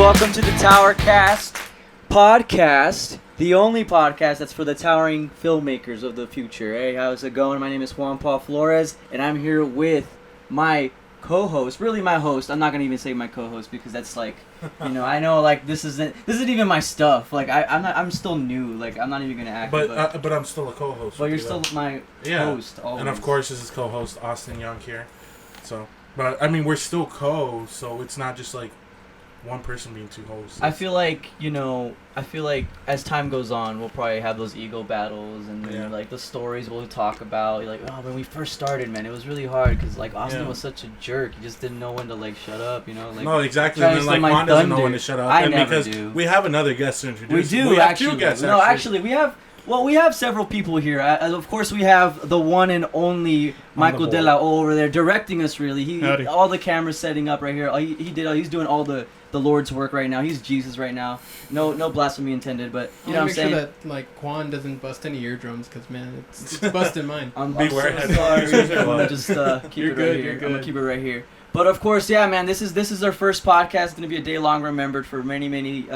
welcome to the TowerCast podcast, the only podcast that's for the towering filmmakers of the future. Hey, how's it going? My name is Juan Paul Flores, and I'm here with my co-host, really my host. I'm not gonna even say my co-host because that's like, I know like this isn't even my stuff. Like I'm still new. Like I'm not even gonna act. But I'm still a co-host. But you're still my host. Always. And of course, this is co-host Austin Young here. So, but I mean, we're still co-hosts, so it's not just like one person being two hosts. I feel like as time goes on, we'll probably have those ego battles and then, like the stories we'll talk about. Like, oh, when we first started, man, it was really hard because like Austin was such a jerk. He just didn't know when to like shut up, Like, no, exactly. And then like Juan doesn't know when to shut up. I and never because do. We have another guest to introduce. We do. We have actually. two guests. No, actually, we have. Well, we have several people here. Of course, we have the one and only Michael De La O over there directing us. Really, he all the cameras setting up right here. He's doing all the Lord's work right now. He's Jesus right now. No blasphemy intended, but you know what I'm saying. Make sure that like Quan doesn't bust any eardrums, because man, it's busting mine. I'm so sorry. I'm gonna just keep it right here. I'm gonna keep it right here. But of course, yeah, man. This is our first podcast. It's gonna be a day long remembered for many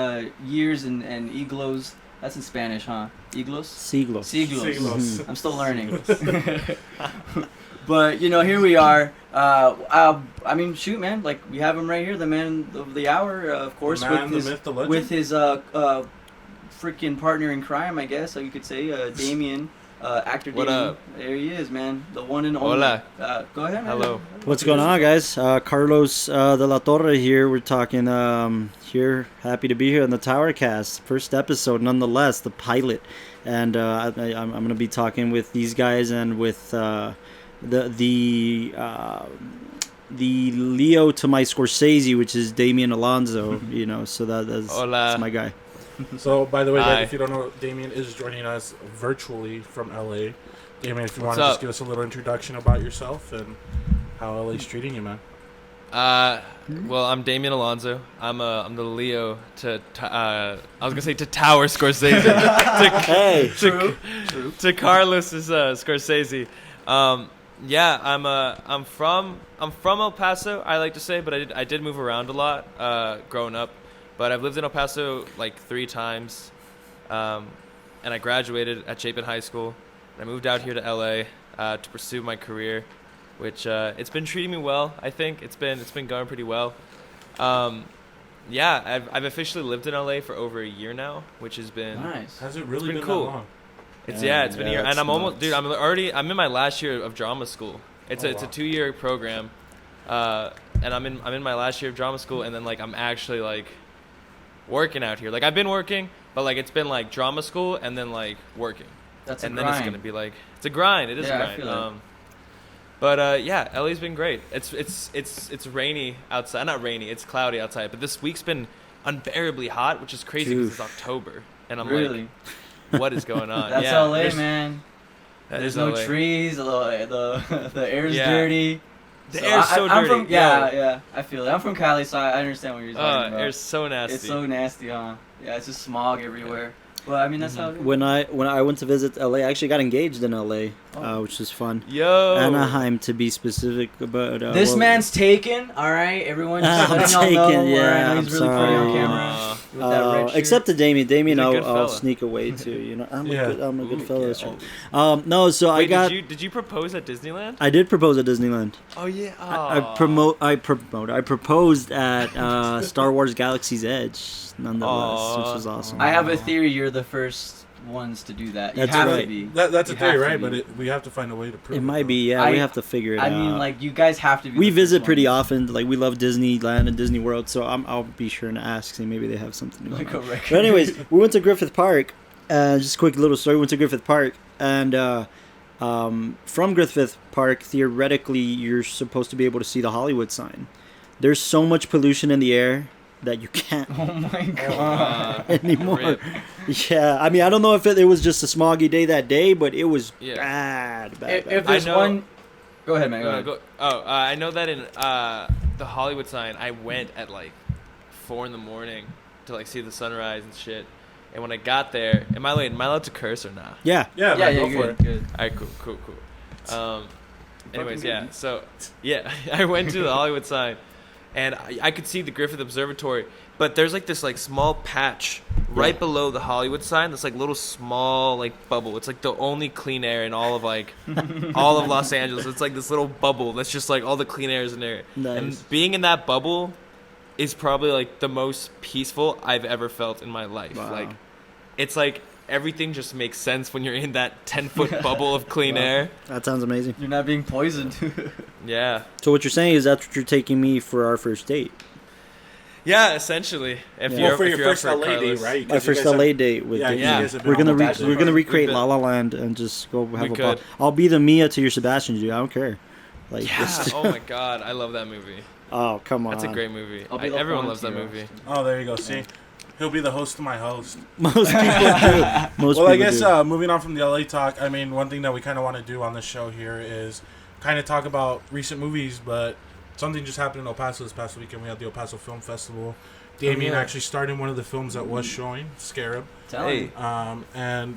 years and iglos. That's in Spanish, huh? Iglos? Siglos. Mm-hmm. I'm still learning. But, here we are. I mean, shoot, man. Like, we have him right here, the man of the hour, of course. The man, the myth, the legend. With his freaking partner in crime, I guess, so you could say, Damian. Actor What Damian. up? There he is, man. The one and only. Hola. Go ahead, man. Hello. What's going on, guys? Carlos de la Torre here. We're talking here. Happy to be here on the TowerCast. First episode, nonetheless, the pilot. And I'm going to be talking with these guys and with the Leo to my Scorsese, which is Damian Alonso. So that's my guy. So, by the way, guys, if you don't know, Damian is joining us virtually from LA. Damian, if you want to just give us a little introduction about yourself and how LA's treating you, man. Well, I'm Damian Alonso. I'm the Leo to Tower Scorsese. to Carlos's Scorsese. I'm from El Paso, I like to say, but I did move around a lot growing up. But I've lived in El Paso like 3 times, and I graduated at Chapin High School. And I moved out here to LA to pursue my career, which it's been treating me well. I think it's been going pretty well. I've officially lived in LA for over a year now, which has been nice. Has it really been cool. that long? It's been a year, and I'm almost, dude. I'm in my last year of drama school. It's a 2-year program, and I'm in my last year of drama school, and then like I'm actually like working out here. Like I've been working, but like it's been like drama school and then like working. That's a grind. grind. Then it's gonna be like it's a grind. It is a grind. I feel But LA's been great. It's rainy outside. Not rainy. It's cloudy outside. But this week's been unbearably hot, which is crazy because it's October, and I'm like, what is going on? That's LA, man. There's no LA. trees. The air's dirty. The air's so dirty. I feel it. I'm from Cali, so I understand what you're talking about. Air's so nasty. It's so nasty, huh? Yeah, it's just smog everywhere. Well, I mean, that's how it is. When I went to visit LA, I actually got engaged in LA, which was fun. Yo, Anaheim to be specific. But this man's taken. All right, everyone. Just letting y'all know. Yeah, I know he's really pretty on camera. With that red shirt. Except to Damian. He's a good I'll fella. sneak away too. I'm a good fellow. That's right. Wait, No, so I got. Did you propose at Disneyland? I did propose at Disneyland. Oh yeah. I proposed at Star Wars Galaxy's Edge. Nonetheless, which is awesome. I have a theory. You're the first ones to do that. You That's have right. to be. That's a You theory, have to right? be. But we have to find a way to prove it. It might be, yeah. We have to figure it out. I mean, like, you guys have to be. We the visit first pretty ones. often. Like, we love Disneyland and Disney World, so I'll be sure to ask. See, maybe they have something going on. Correct. But anyways, we went to Griffith Park. Just a quick little story. We went to Griffith Park, and from Griffith Park, theoretically, you're supposed to be able to see the Hollywood sign. There's so much pollution in the air that you can't Oh my god. anymore. Rip. Yeah, I mean, I don't know if it was just a smoggy day that day, but it was bad. If there's one, go ahead, man. Go ahead. I know that in the Hollywood sign, I went at like 4 a.m. to like see the sunrise and shit. And when I got there, am I allowed to curse or not? Yeah. Yeah, Yeah, go for it. good. All right, cool. Anyways, yeah. So, yeah, I went to the Hollywood sign, and I could see the Griffith Observatory, but there's like this like small patch right below the Hollywood sign. This like little small like bubble. It's like the only clean air in all of like all of Los Angeles. It's like this little bubble that's just like all the clean air is in there. Nice. And being in that bubble is probably like the most peaceful I've ever felt in my life. Wow. Like it's like everything just makes sense when you're in that 10-foot bubble of clean air. That sounds amazing. You're not being poisoned. Yeah. So what you're saying is that's what you're taking me for our first date. Yeah, essentially. If Yeah. you're Well, for if your you're up first for it, LA date, Carlos. right? My 'Cause you first guys have- LA date with Yeah, Damian. you Yeah. guys have been We're on gonna the Bachelor. we're gonna We've recreate been- La La Land and just go have We a ball. could. I'll be the Mia to your Sebastian, dude. I don't care. Like, Yeah. just- Oh my God, I love that movie. oh come on. That's a great movie. I'll be the Everyone loves that volunteer. movie. Oh, there you go. See, he'll be the host of my host. Most people do. Most Well, I people guess do. moving on from the LA talk, I mean, one thing that we kind of want to do on this show here is kind of talk about recent movies, but something just happened in El Paso this past weekend. We had the El Paso Film Festival. Damian yeah. actually starred in one of the films that was showing, Scarab. Hey. And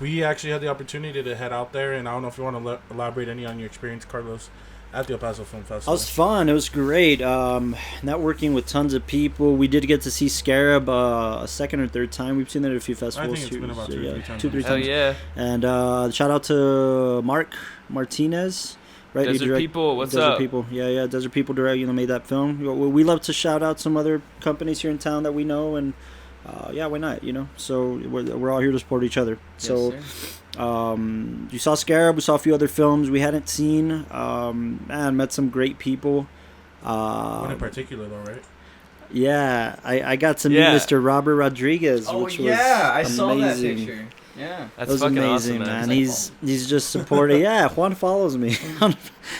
we actually had the opportunity to head out there, and I don't know if you want to elaborate any on your experience, Carlos, at the El Paso Film It Festival. was fun. It was great. Networking with tons of people. We did get to see Scarab a second or third time. We've seen it at a few festivals. it's been about so, 2 or yeah, 3 times. 2-3 Hell times. yeah. And shout out to Mark Martinez. Right, he Desert People, what's Desert up? People, yeah, Desert People direct, made that film. We love to shout out some other companies here in town that we know, and yeah, why not, So we're all here to support each other. So, you saw Scarab, we saw a few other films we hadn't seen. Man, met some great people. One in particular, though, right? Yeah, I got to meet Yeah. Mr. Robert Rodriguez, Oh which yeah, I was saw that amazing. picture. Yeah. That's That was fucking amazing, awesome, man. He's just supporting. Yeah, Juan follows me on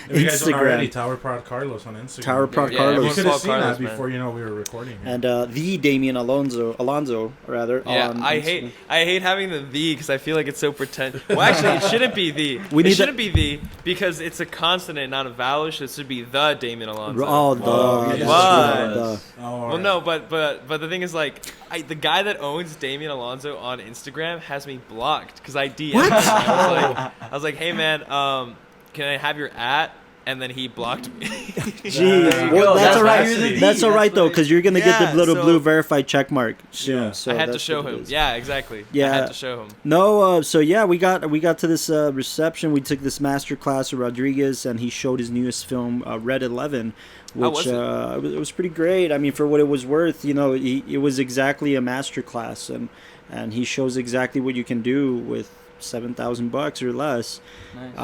If you guys don't already, Instagram. Tower Prod Carlos on Instagram. Tower Prod Yeah, Carlos. You everyone's could have Paul seen Carlos, that man. before we were recording here. And the Damian Alonso, Yeah, on I Instagram. hate having the because I feel like it's so pretentious. Well, actually, it shouldn't be the. We need It shouldn't be the because it's a consonant, not a vowel. It should be the Damian Alonso. Oh, the. Oh, yeah. What? Oh, Well, no, but the thing is, like, the guy that owns Damian Alonso on Instagram has me blocked because I DM'd him. I was like, hey man, can I have your @? And then he blocked me. Jeez, There you well, go. that's That's all right. fascinating. That's all right though, what because you're gonna get Yeah, the little so- blue verified check mark soon. Yeah. So I had to that's show what it him. is. Yeah, exactly. I Yeah. had to show him. No, so yeah, we got to this reception. We took this master class with Rodriguez, and he showed his newest film, Red 11, How which was it? it was pretty great. I mean, for what it was worth, it was exactly a master class, and he shows exactly what you can do with $7,000 or less. Nice.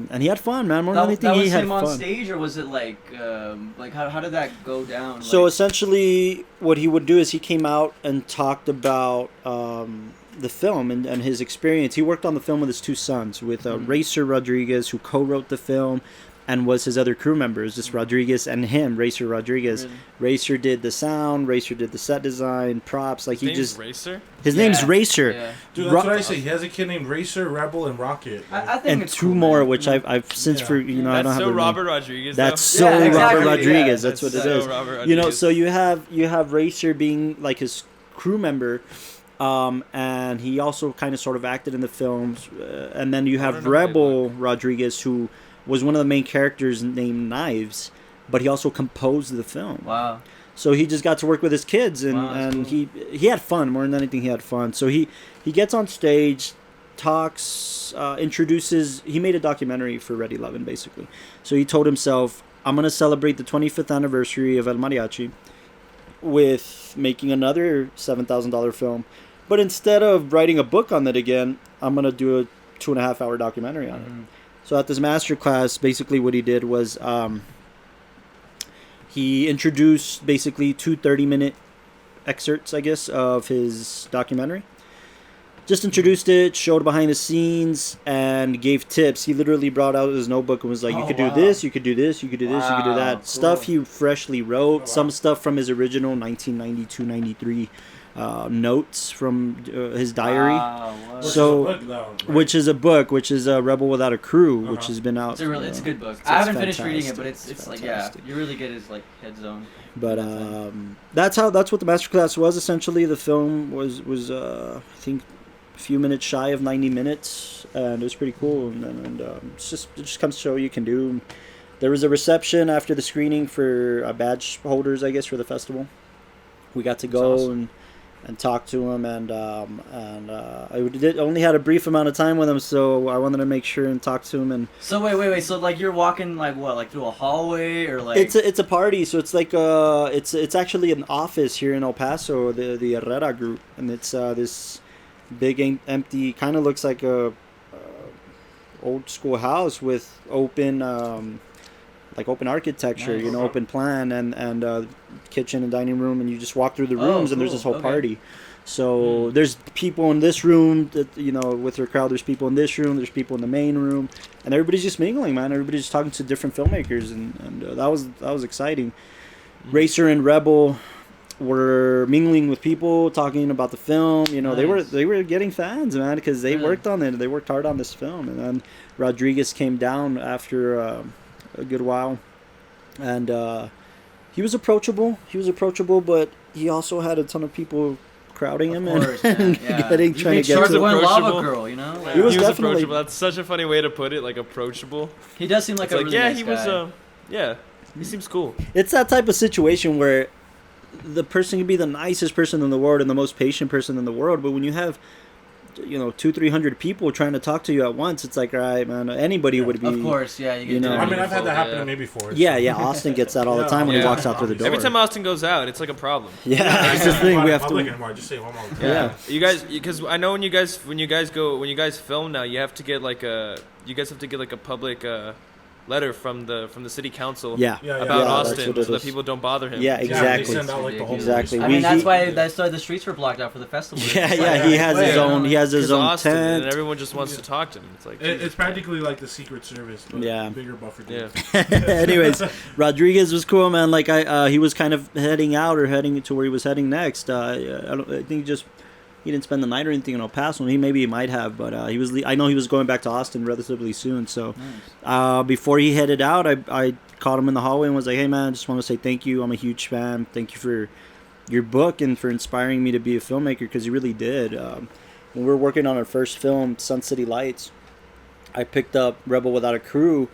And he had fun, man. More than anything, that was he had him fun. on stage, or was it like how did that go down? So Like, essentially, what he would do is he came out and talked about the film and his experience. He worked on the film with his two sons, with Racer Rodriguez, who co-wrote the film and was his other crew members, just Rodriguez and him, Racer Rodriguez. Really? Racer did the sound, Racer did the set design, props. Like His he name's just Racer. his name's Yeah, Racer. yeah. Dude, that's what I say. He has a kid named Racer, Rebel, and Rocket. I think And it's two cool, more, man. which I've since Yeah. for I don't That's have so the name. Robert Rodriguez. That's though. so Yeah, exactly, Robert yeah. Rodriguez. That's what That's it so is. Robert Rodriguez. So you have Racer being like his crew member, and he also kind of sort of acted in the films, and then you I have don't know what they Rebel Rodriguez, who was one of the main characters named Knives, but he also composed the film. Wow. So he just got to work with his kids, and, Wow, that's and cool. he had fun. More than anything, he had fun. So he gets on stage, talks, introduces. He made a documentary for Red 11, basically. So he told himself, "I'm gonna celebrate the 25th anniversary of El Mariachi with making another $7,000 film, but instead of writing a book on it again, I'm gonna do a 2.5-hour documentary on it." So at this master class, basically what he did was he introduced basically two 30-minute excerpts, I guess, of his documentary. Just introduced it, showed behind the scenes, and gave tips. He literally brought out his notebook and was like, you Oh, could wow. do this, you could do this, you could do this, you could do Wow, that. cool. Stuff he freshly wrote, wow. some stuff from his original 1992-93 notes from his diary. Wow, wow. So- Which is a book, which is Rebel Without a Crew, which Uh-huh. has been out. It's a good book. It's I haven't finished reading it, fantastic. but it's It's like fantastic. you really get his like head zone. But that's what the masterclass was. Essentially, the film was I think a few minutes shy of 90 minutes, and it was pretty cool. And it just comes to show what you can do. there was a reception after the screening for badge holders, I guess, for the festival. We got to go awesome. and talk to him, and only had a brief amount of time with him, so I wanted to make sure and talk to him. And So wait. So like you're walking like what, like through a hallway or like? it's a party, so it's like it's actually an office here in El Paso, the Herrera group, and it's this big empty, kind of looks like a old school house with open open architecture, Nice. open plan, and kitchen and dining room, and you just walk through the rooms, and there's cool. this whole Okay. party. So there's people in this room that with their crowd. There's people in this room. There's people in the main room, and everybody's just mingling, man. Everybody's just talking to different filmmakers, and that was exciting. Racer and Rebel were mingling with people, talking about the film. Nice. They were getting fans, man, because they Yeah. worked on it. They worked hard on this film, and then Rodriguez came down after a good while, and he was approachable. But he also had a ton of people crowding him Of course, and man, yeah. trying You to made get sure to to him. win Lava Approachable. Girl, you know? Like, He was He was definitely- approachable. That's such a funny way to put it, like approachable. he does seem like It's a like, really yeah, nice he guy. was, yeah, he seems cool. It's that type of situation where the person can be the nicest person in the world and the most patient person in the world, but when you have 200-300 people trying to talk to you at once, it's like, all right, man, anybody would be. Of course, yeah. You get you know- I mean, I've had that happen Yeah. to me before. Yeah, Austin gets that all the time when he Yeah. walks out through the door. Every time Austin goes out, it's like a problem. Yeah, I that's the can't thing. go We out in have public to. anymore. I just say one more. Yeah. You guys, because I know when you guys film now, you have to get like a public letter from the city council Yeah. Yeah, about yeah, that's Austin what it so that is. people don't bother him. Yeah, Yeah, exactly. they send out like the whole Exactly. I We- mean, that's he- why the streets were blocked out for the festival. Yeah, he has his own. He has his Because own Austin, and tent. everyone just wants to talk to him. It's like It's practically like the Secret Service, but Yeah. bigger buffer. yeah. Anyways, Rodriguez was cool, man. Like he was kind of heading out or heading to where he was heading next. I think he didn't spend the night or anything in El Paso. He might have, but I know he was going back to Austin relatively soon. So before he headed out, I caught him in the hallway and was like, "Hey, man, I just want to say thank you. I'm a huge fan. Thank you for your book and for inspiring me to be a filmmaker, because you really did." When we were working on our first film, Sun City Lights, I picked up Rebel Without a Crew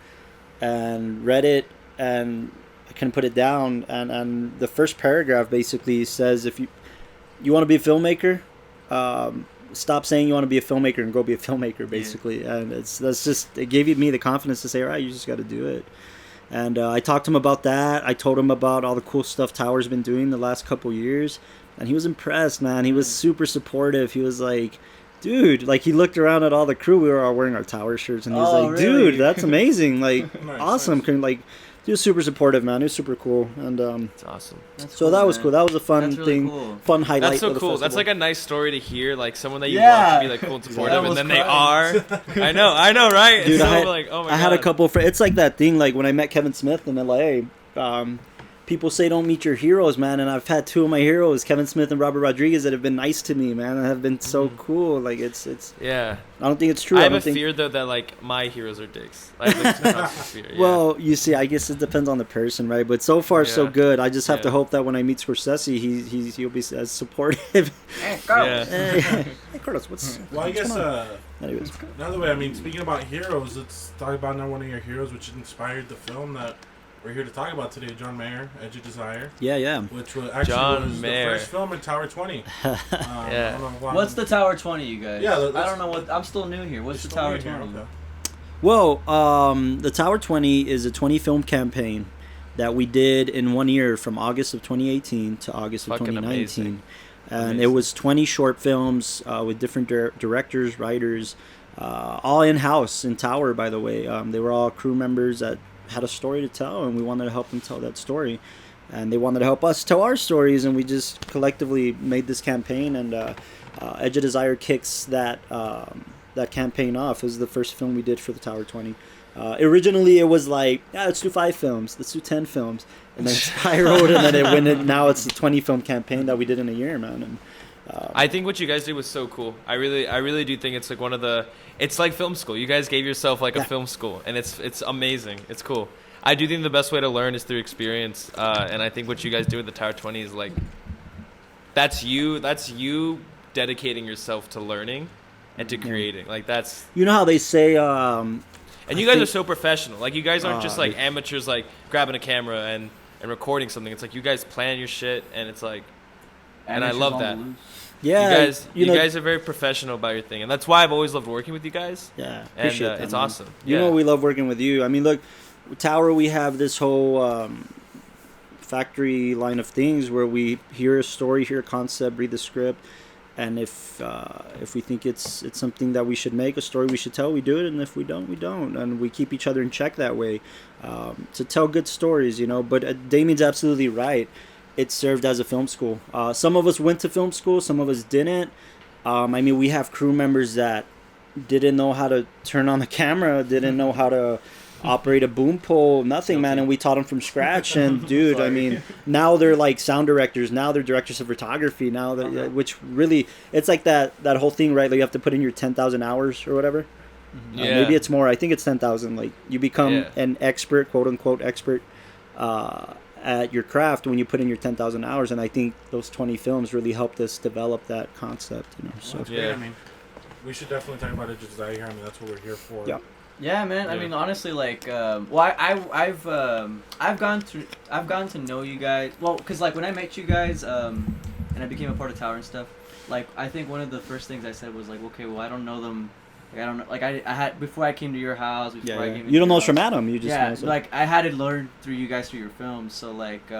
and read it, and I couldn't put it down. And the first paragraph basically says, if you want to be a filmmaker, stop saying you want to be a filmmaker and go be a filmmaker, basically. And it gave me the confidence to say, all right, you just got to do it. And I talked to him about that. I told him about all the cool stuff Tower's been doing the last couple years, and he was impressed, man. He was super supportive. He was like, dude, like, he looked around at all the crew. We were all wearing our Tower shirts, and he was Oh, like, really? dude, that's amazing. Like, Nice, awesome. nice. Like, he was super supportive, man. He was super cool. And It's awesome. That's so that was man. cool. That was a fun That's really thing. cool. Fun highlight. That's so of the cool. That's festival. like a nice story to hear. Like someone that you Yeah. want to be like cool and supportive, I was and then they crying. are. I know, right? Dude, it's so I had, like, oh my I had a God. couple friends. It's like that thing, like when I met Kevin Smith in LA. People say don't meet your heroes, man, and I've had two of my heroes, Kevin Smith and Robert Rodriguez, that have been nice to me, man, and have been so cool. Like it's. Yeah. I don't think it's true. I have don't a think, fear though that like my heroes are dicks. I have a constant fear. Yeah. Well, you see, I guess it depends on the person, right? But so far, so Yeah. good. I just have to Yeah. hope that when I meet Scorsese, he'll be as supportive. Yeah. Hey, Carlos, what's Well, I what's guess going on? Anyways, another way. I mean, speaking about heroes, let's talk about now one of your heroes, which inspired the film that we're here to talk about today, John Mayer, Edge of Desire, yeah. which was actually John Mayer. the first film in Tower 20. Yeah. I don't know why- What's the Tower 20, you guys? Yeah, I don't know what. I'm still new here. What's the It's Tower still 20? new here, okay. Well, the Tower 20 is a 20 film campaign that we did in 1 year, from August of 2018 to August of Fucking 2019. amazing. And Amazing. it was 20 short films with different directors, writers, all in-house in Tower, by the way. They were all crew members that had a story to tell, and we wanted to help them tell that story. And they wanted to help us tell our stories, and we just collectively made this campaign. And Edge of Desire kicks that campaign off. It was the first film we did for the Tower 20. Originally, it was like, let's do 5 films, let's do 10 films, and then it spiraled, and then it went. And now it's a 20 film campaign that we did in a year, man. And I think what you guys did was so cool. I really do think it's like one of the. It's like film school. You guys gave yourself like a film school, and it's amazing. It's cool. I do think the best way to learn is through experience, and I think what you guys do with the Tower 20 is like. That's you dedicating yourself to learning, and to creating. Like that's. you know how they say, And I you guys think- are so professional. Like, you guys aren't just like amateurs, like grabbing a camera and recording something. It's like you guys plan your shit, and it's like, and I Amateurs love on that. the loose. Yeah, You guys are very professional about your thing, and that's why I've always loved working with you guys. Yeah, And appreciate that, it's man. awesome. You know, we love working with you. I mean, look, Tower, we have this whole factory line of things where we hear a story, hear a concept, read the script, and if we think it's something that we should make, a story we should tell, we do it, and if we don't, we don't, and we keep each other in check that way to tell good stories, you know. But Damien's absolutely right. It served as a film school. Some of us went to film school, some of us didn't. I mean, we have crew members that didn't know how to turn on the camera, didn't know how to operate a boom pole, nothing, man, and we taught them from scratch. And dude, I mean, now they're like sound directors, now they're directors of photography, now that, which really, it's like that whole thing, right? Like you have to put in your 10,000 hours or whatever. Maybe it's more. I think it's 10,000. Like you become an expert, quote unquote expert, at your craft when you put in your 10,000 hours. And I think those 20 films really helped us develop that concept, you know. So That's great. I mean, we should definitely talk about it just out here. I mean, that's what we're here for. Yeah. Yeah, man. I mean, honestly, like, I've gotten to know you guys. Well, cause like when I met you guys, and I became a part of Tower and stuff. Like, I think one of the first things I said was like, okay, well, I don't know them. Like, I don't know. Like, I had before I came to your house. Before I came you don't know your us from house. Adam. You just know like I had to learn through you guys through your films. So like,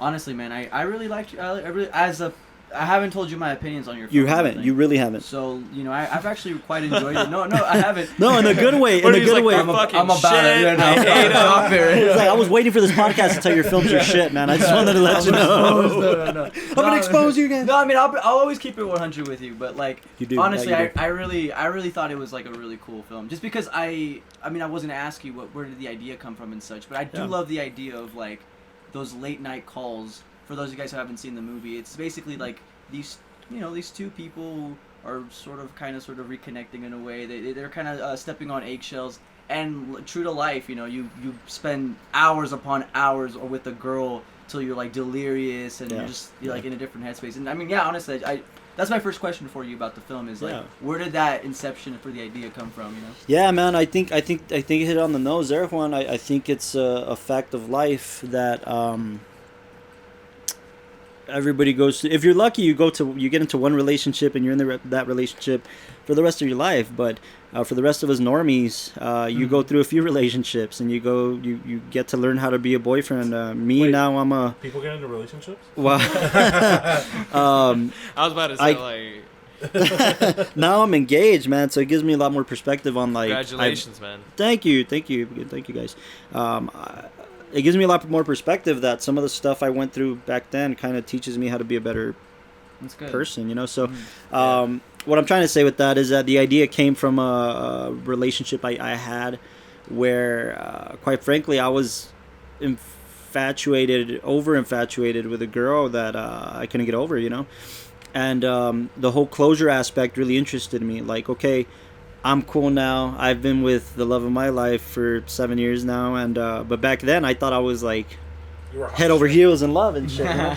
honestly, man, I really liked you. I really I haven't told you my opinions on your. You films, haven't. You really haven't. So you know, I've actually quite enjoyed it. No, I haven't. No, in a good way. In a good way. I'm about shit. it. Yeah, no, I hate stop it. It's like, I was waiting for this podcast to tell your films are shit, man. I just wanted to let you know. No. I'm gonna expose you again. No, I mean I'll always keep it 100 with you, but like You do. honestly, Yeah, you do. I really thought it was like a really cool film. Just because I mean I wasn't asking you where did the idea come from and such, but I do love the idea of like those late night calls. For those of you guys who haven't seen the movie, it's basically like these two people are sort of reconnecting in a way. They're kind of stepping on eggshells. And true to life, you know, you spend hours upon hours with a girl till you're like delirious and you're like in a different headspace. And I mean, honestly, that's my first question for you about the film is like, where did that inception for the idea come from? You know? Yeah, man. I think you hit it on the nose there, Juan. I think it's a fact of life that everybody goes to. If you're lucky, you get into one relationship and you're in that relationship for the rest of your life. But for the rest of us normies, you go through a few relationships and you get to learn how to be a boyfriend. Now I'm a People get into relationships. well. I was about to say Now I'm engaged, man. So it gives me a lot more perspective on like. Congratulations, man. Thank you, guys. It gives me a lot more perspective that some of the stuff I went through back then kind of teaches me how to be a better person, you know. So what I'm trying to say with that is that the idea came from a relationship I had where quite frankly I was over infatuated with a girl that I couldn't get over, you know. And the whole closure aspect really interested me. Like, okay, I'm cool now. I've been with the love of my life for 7 years now, and but back then I thought I was like head over heels in love and shit. You know?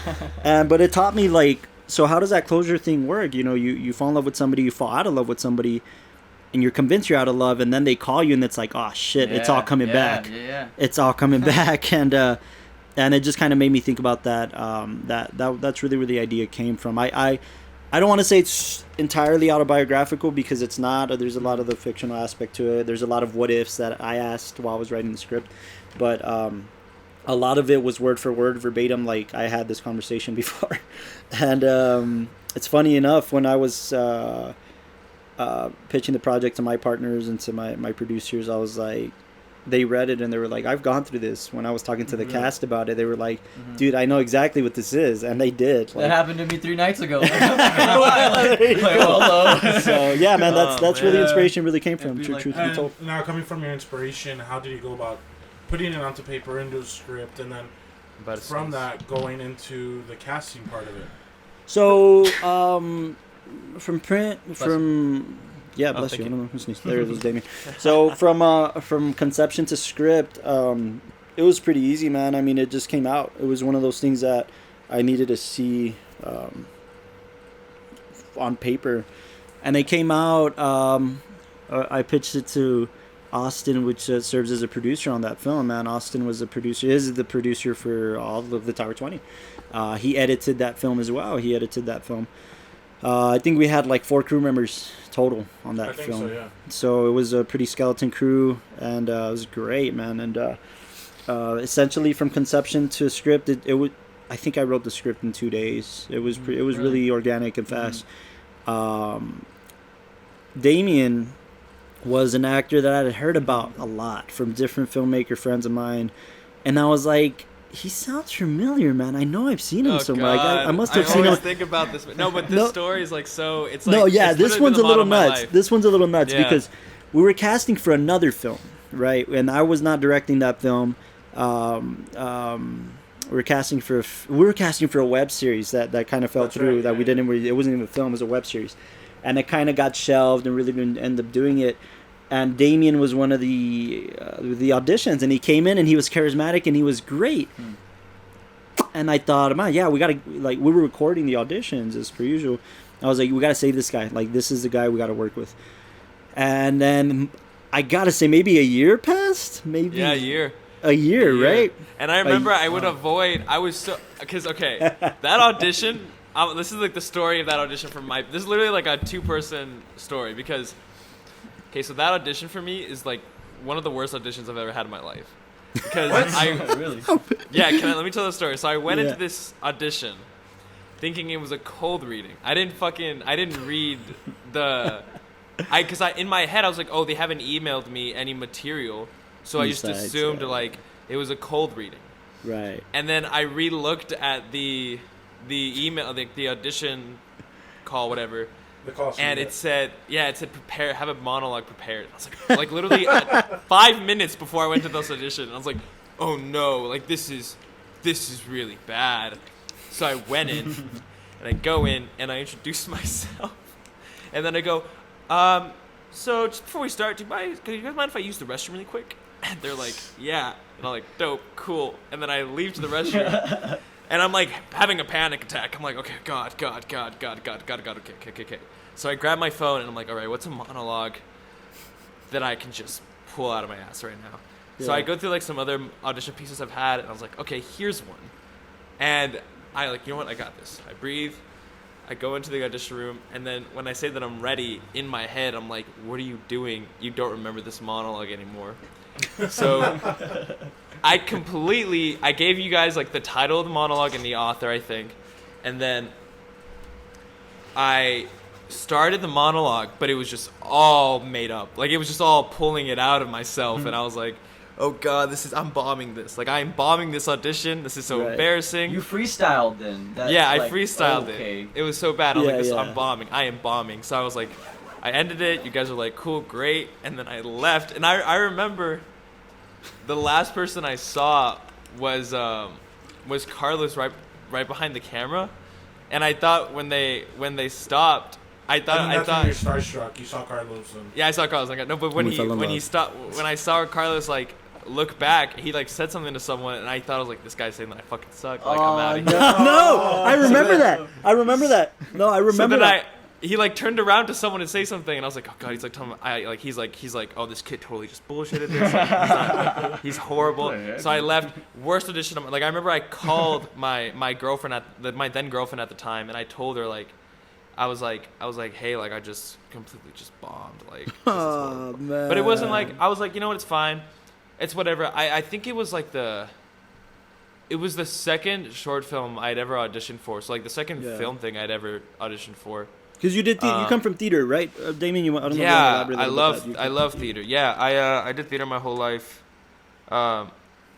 But it taught me like, so how does that closure thing work? You know, you fall in love with somebody, you fall out of love with somebody, and you're convinced you're out of love, and then they call you, and it's like, oh shit, it's all coming back. It's all coming back, and it just kind of made me think about that. That's really where the idea came from. I don't want to say it's entirely autobiographical because it's not. There's a lot of the fictional aspect to it. There's a lot of what ifs that I asked while I was writing the script, but a lot of it was word for word, verbatim. Like I had this conversation before, and it's funny enough when I was pitching the project to my partners and to my producers, I was like, they read it and they were like, I've gone through this. When I was talking to the cast about it, they were like, dude, I know exactly what this is, and they did. That happened to me 3 nights ago. So yeah, man, that's where the inspiration really came from. Truth be told. Now, coming from your inspiration, how did you go about putting it onto paper, into a script, and then from that going into the casting part of it? So from print, yeah, bless you. I don't know who sneezed. There it was, Damian. So from conception to script, it was pretty easy, man. I mean, it just came out. It was one of those things that I needed to see on paper, and they came out. I pitched it to Austin, which serves as a producer on that film, man. Austin was a producer, is the producer for all of the Tower 20. He edited that film as well. I think we had like 4 crew members total on that film. So, yeah. So it was a pretty skeleton crew, and it was great, man. And essentially from conception to script, it would. I think I wrote the script in 2 days. It was really organic and fast. Damian was an actor that I had heard about a lot from different filmmaker friends of mine, and I was like, he sounds familiar, man. I know I've seen him somewhere. Like, I must have seen him. I always think about this. No, but this story is like so. It's like no, yeah. it's this literally one's been a the little model of my nuts. life. This one's a little nuts Yeah. because we were casting for another film, right? And I was not directing that film. We were casting for a web series that kind of fell through. Right, that we didn't. It wasn't even a film. It was a web series, and it kind of got shelved and really didn't end up doing it. And Damien was one of the auditions, and he came in and he was charismatic and he was great. And I thought, man, yeah, we gotta, like, we were recording the auditions as per usual. I was like, we gotta save this guy. Like, this is the guy we gotta work with. And then I gotta say, maybe a year passed. Maybe Yeah, a year. A year, right? And I remember I would avoid. I was so because that audition. This is like the story of that audition from my. This is literally like a 2-person story because. Okay, so that audition for me is like one of the worst auditions I've ever had in my life. Because Really? Yeah, let me tell the story. So I went Yeah. into this audition thinking it was a cold reading. I didn't read because in my head I was like, oh, they haven't emailed me any material, so I just Besides, assumed yeah. like it was a cold reading. Right. And then I re-looked at the email, the audition call, whatever. The call sheet, And yeah. it said prepare, have a monologue prepared. I was like literally 5 minutes before I went to this audition, I was like, oh no, like this is really bad. So I went in, and I go in, and I introduce myself, and then I go, so just before we start, do you guys mind if I use the restroom really quick? And they're like, yeah. And I'm like, dope, cool. And then I leave to the restroom. And I'm like having a panic attack. I'm like, okay, God, okay. So I grab my phone and I'm like, all right, what's a monologue that I can just pull out of my ass right now? Yeah. So I go through like some other audition pieces I've had, and I was like, okay, here's one. And I like, you know what, I got this. I breathe. I go into the audition room, and then when I say that I'm ready, in my head, I'm like, what are you doing? You don't remember this monologue anymore. So I gave you guys like the title of the monologue and the author, I think, and then I started the monologue, but it was just all made up. Like, it was just all pulling it out of myself, and I was like, oh God, I'm bombing this. Like, I'm bombing this audition. This is so embarrassing. You freestyled then? Yeah, I freestyled it. It was so bad. I was Yeah, I'm bombing. I am bombing. So I was like, I ended it. You guys were like, cool, great. And then I left. And I remember the last person I saw was Carlos right behind the camera. And I thought when they stopped, I thought you're starstruck. You saw Carlos. Yeah, I saw Carlos. No, but when I saw Carlos like look back, he like said something to someone, and I thought I was like, this guy's saying that I fucking suck. Like, I'm out of here. No, I remember that. I remember that. No, I remember so then that. He like turned around to someone to say something, and I was like, oh God, he's like telling me, he's like, oh, this kid totally just bullshitted this. Like, he's horrible. So I left. Worst audition. Like, I remember I called my girlfriend my then girlfriend at the time, and I told her like, I was like, hey, like I just completely just bombed. Like, this is horrible. Man. But it wasn't like, I was like, you know what, it's fine. It's whatever. I think it was like it was the second short film I'd ever auditioned for. So like the second film thing I'd ever auditioned for. Because you did, you come from theater, right, Damien? I don't know. Yeah, I love theater. Yeah, I did theater my whole life, and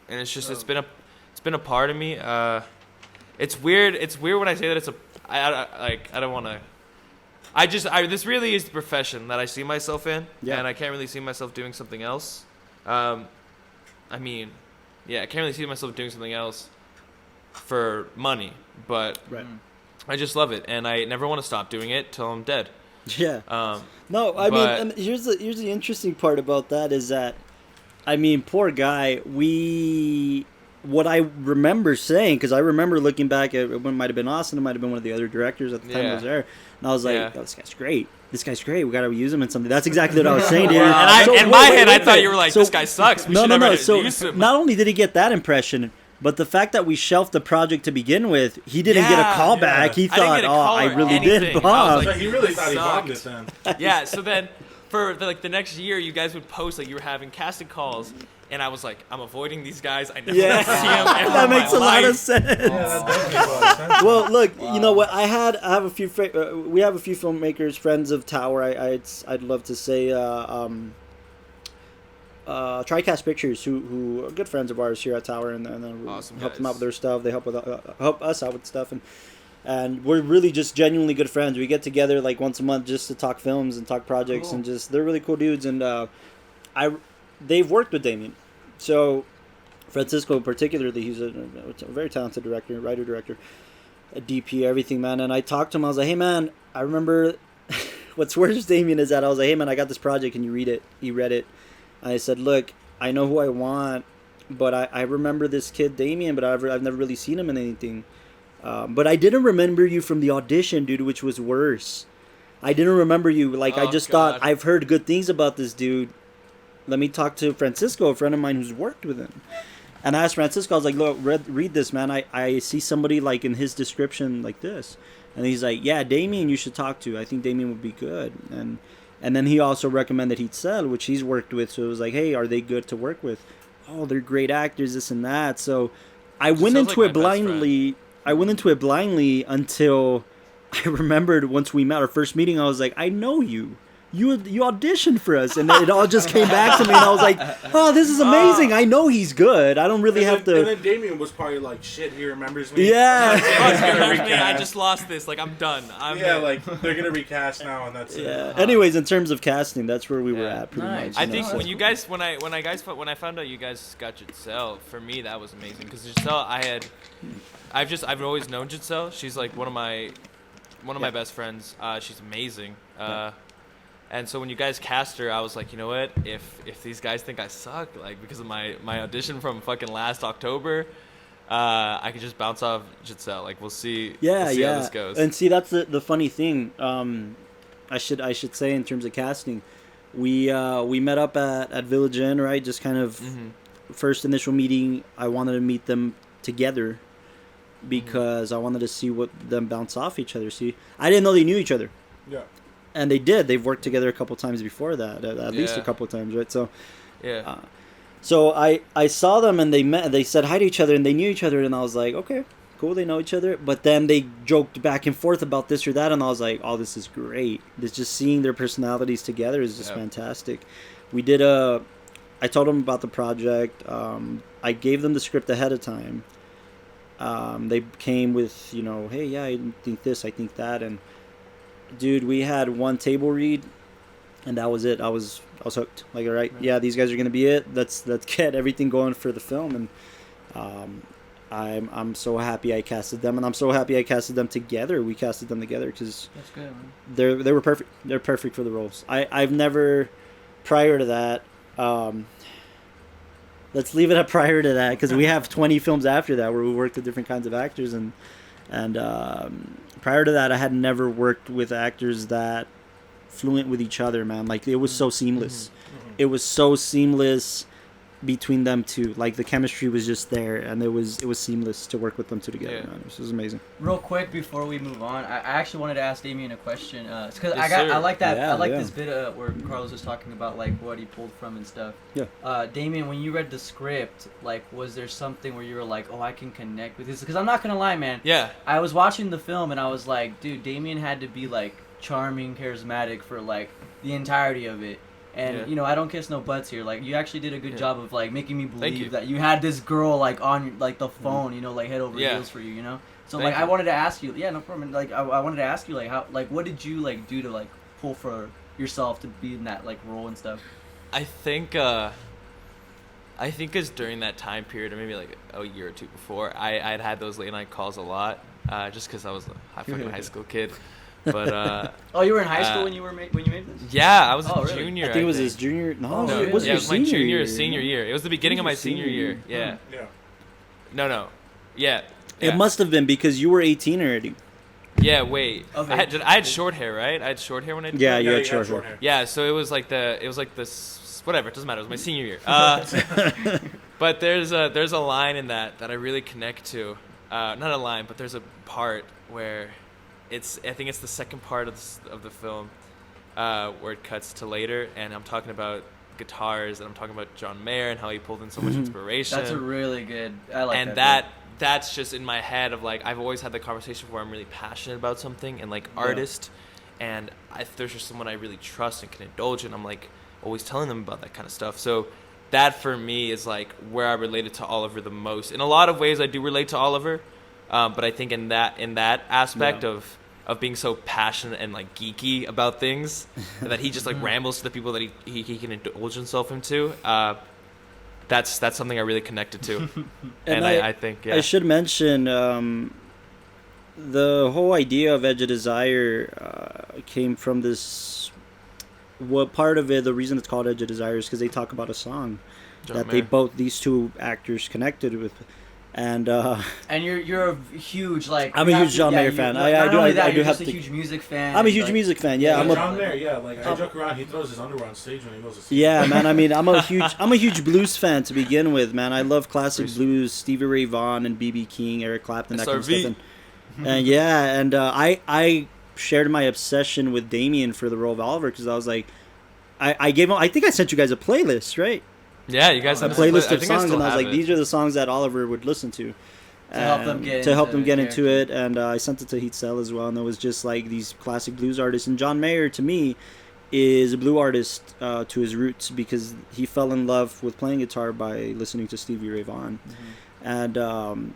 it's just it's been a part of me. It's weird. It's weird when I say that it's a. I don't want to. This really is the profession that I see myself in, and I can't really see myself doing something else. I can't really see myself doing something else for money, but I just love it, and I never want to stop doing it till I'm dead. Yeah. No, I mean, and here's the interesting part about that is that, I mean, poor guy. what I remember saying, because I remember looking back at it might have been Austin, it might have been one of the other directors at the time I was there, and I was like, oh, this guy's great. This guy's great. We got to use him in something. That's exactly what I was saying to you. And in my head, I thought you were like, this guy sucks. We No. should use So him. not only did he get that impression, but the fact that we shelved the project to begin with, he didn't get a call back. He I didn't thought, get a call I or really anything. did I bomb. was like, So he really thought he sucked. bombed it then. Yeah, so then for the next year, you guys would post like you were having casting calls, and I was like, I'm avoiding these guys. I never see them ever that in makes my a lot of life. sense. Yeah, that does make a lot of sense. Well, look, you know what? We have a few filmmakers, friends of Tower. I'd love to say, TriCast Pictures, who are good friends of ours here at Tower, and Awesome help them guys. out with their stuff. They help us out with stuff, and we're really just genuinely good friends. We get together like once a month just to talk films and talk projects, and just they're really cool dudes. And they've worked with Damian, so Francisco particularly, he's a very talented writer-director, a DP, everything, man. And I talked to him. I was like, hey, man, I remember what's worse, Damian, is that I was like, hey, man, I got this project. Can you read it? He read it. I said, look, I know who I want, but I remember this kid, Damian, but I've never really seen him in anything. But I didn't remember you from the audition, dude, which was worse. I didn't remember you. Like, I just thought, I've heard good things about this dude. Let me talk to Francisco, a friend of mine who's worked with him. And I asked Francisco, I was like, look, read this, man. I see somebody, like, in his description like this. And he's like, yeah, Damian you should talk to. I think Damian would be good. And then he also recommended Hitzel, which he's worked with. So it was like, hey, are they good to work with? Oh, they're great actors, this and that. So I went into it blindly. I went into it blindly until I remembered once we met our first meeting. I was like, I know you. You auditioned for us, and then it all just came back to me, and I was like, "Oh, this is amazing! I know he's good. I don't really have to." And then Damian was probably like, "Shit, he remembers me." Yeah. I just lost this. Like, I'm done. Like they're gonna recast now, and that's it. Anyways, in terms of casting, that's where we were at. Pretty much. I think when you guys, when I found out you guys got Giselle, for me that was amazing because Giselle, I've always known Giselle. She's like one of my best friends. She's amazing. And so when you guys cast her, I was like, you know what? If these guys think I suck, like because of my audition from fucking last October, I could just bounce off Giselle. Like we'll see. We'll see how this goes. And see, that's the funny thing. I should say in terms of casting, we met up at Village Inn, right? Just kind of first initial meeting. I wanted to meet them together because I wanted to see what them bounce off each other. See, I didn't know they knew each other. Yeah. And they did. They've worked together a couple times before that, at least a couple times, right? So, so I saw them and they met. They said hi to each other and they knew each other, and I was like, okay, cool, they know each other. But then they joked back and forth about this or that, and I was like, oh, this is great. This just seeing their personalities together is just fantastic. We did I told them about the project. I gave them the script ahead of time. They came with, hey, yeah, I think this, I think that, and dude, we had one table read, and that was it. I was hooked. Like, all right, yeah, these guys are gonna be it. Let's get everything going for the film, and I'm so happy I casted them, and I'm so happy I casted them together. We casted them together because that's good, man. They were perfect. They're perfect for the roles. I've never, prior to that. Let's leave it at prior to that because we have 20 films after that where we worked with different kinds of actors, and prior to that I had never worked with actors that fluent with each other, man. Like it was so seamless. It was so seamless between them two. Like the chemistry was just there, and it was seamless to work with them two together, man. This was amazing. Real quick before we move on, I actually wanted to ask Damian a question. Because I like that. I like this bit where Carlos was talking about like what he pulled from and stuff. Yeah. Damian, when you read the script, like, was there something where you were like, oh, I can connect with this? Because I'm not gonna lie, man. Yeah. I was watching the film and I was like, dude, Damian had to be like charming, charismatic for like the entirety of it. And I don't kiss no butts here. Like, you actually did a good job of like making me believe that you had this girl like on like the phone, like head over heels for you, So like I wanted to ask you, no problem. Like I wanted to ask you like how, like, what did you like do to like pull for yourself to be in that like role and stuff? I think it's during that time period, or maybe like a year or two before, I'd had those late night calls a lot, just because I was a fucking high school kid. But oh, you were in high school when you made this? Yeah, I was a really? junior. I think it was his junior. No, really? it was it was my senior senior year. It was the beginning of my senior year. Yeah. No. Yeah. It must have been because you were 18 already. Yeah, wait. Okay. I had short hair, right? I had short hair when I did Yeah, that? you had short hair. Yeah, so it was like whatever, it doesn't matter. It was my senior year. But there's a line in that I really connect to. Not a line, but there's a part where I think it's the second part of the film where it cuts to later, and I'm talking about guitars, and I'm talking about John Mayer and how he pulled in so much inspiration. That's a really good. I like and that. that's just in my head of like I've always had the conversation where I'm really passionate about something and like artist, and if there's just someone I really trust and can indulge in, I'm like always telling them about that kind of stuff. So that for me is like where I related to Oliver the most. In a lot of ways, I do relate to Oliver, but I think in that aspect of being so passionate and like geeky about things that he just like rambles to the people that he can indulge himself into. That's something I really connected to, and I think I should mention the whole idea of Edge of Desire came from this. What part of it? The reason it's called Edge of Desire is because they talk about a song that these two actors connected with, and you're a huge like. I'm a huge John Mayer fan. I do have a huge music fan. I'm a huge music fan. Yeah, I'm John Mayer. Yeah, like I joke around. He throws his underwear on stage when he goes to see. Yeah, man. I mean, I'm a huge blues fan to begin with, man. I love classic blues, Stevie Ray Vaughan and B.B. King, Eric Clapton, that kind of stuff. And I shared my obsession with Damian for the role of Oliver because I was like, I gave him. I think I sent you guys a playlist, right? Yeah, you guys a have playlist of songs, and I was like, these are the songs that Oliver would listen to. To help them get into it, and I sent it to Heat Cell as well, and it was just like these classic blues artists. And John Mayer, to me, is a blue artist to his roots because he fell in love with playing guitar by listening to Stevie Ray Vaughan. And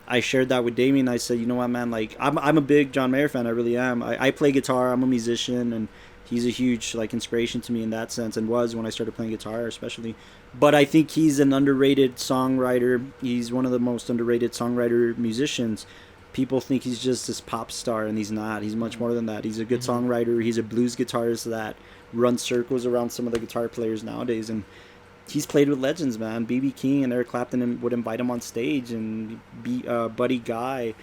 I shared that with Damien. I said, you know what, man, like I'm a big John Mayer fan. I really am. I play guitar. I'm a musician, and he's a huge like inspiration to me in that sense, and was when I started playing guitar especially. But I think he's an underrated songwriter. He's one of the most underrated songwriter musicians. People think he's just this pop star, and he's not. He's much more than that. He's a good songwriter. He's a blues guitarist that runs circles around some of the guitar players nowadays, and he's played with legends, man. B.B. King and Eric Clapton would invite him on stage, and Buddy Guy,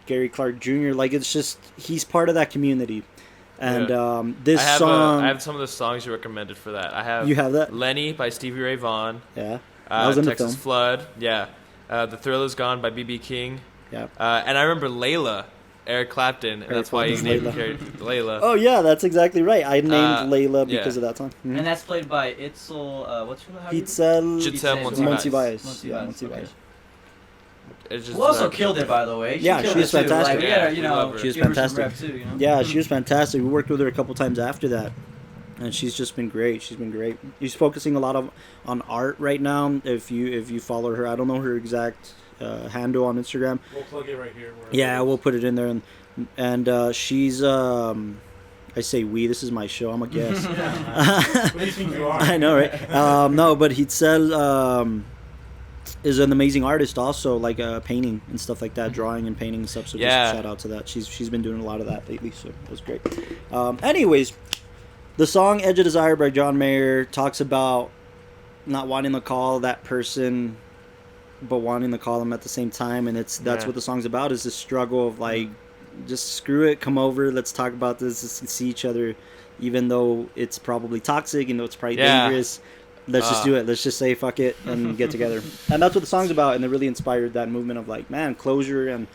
Gary Clark Jr. Like, it's just, he's part of that community. And this song... I have some of the songs you recommended for that. You have that? Lenny by Stevie Ray Vaughan. Yeah. That was in Texas the film. Flood. Yeah. The Thrill Is Gone by B.B. King. Yeah. And I remember Layla, Eric Clapton, and that's why he named Layla. Oh, yeah, that's exactly right. I named Layla because of that song. And that's played by Itzel, what's her name? Itzel Monsiváis. Yeah, Monsiváis. Who also killed it, by the way. She was fantastic. She was fantastic. Too, Yeah, she was fantastic. We worked with her a couple times after that, and she's just been great. She's focusing a lot on art right now. If you follow her, I don't know her exact handle on Instagram. We'll plug it right here. Yeah, we'll put it in there, and she's I say we. This is my show. I'm a guest. What do you think you are? I know, right? No, but Hitzel is an amazing artist also, like painting and stuff like that, drawing and painting and stuff. So just shout out to that. She's been doing a lot of that lately, so it was great. Anyways, the song "Edge of Desire" by John Mayer talks about not wanting to call that person, but wanting to call them at the same time, and that's what the song's about, is this struggle of like, just screw it, come over, let's talk about this, let's see each other, even though it's probably toxic, and though it's probably dangerous. Let's just do it. Let's just say fuck it and get together. And that's what the song's about, and it really inspired that movement of like, man, closure, and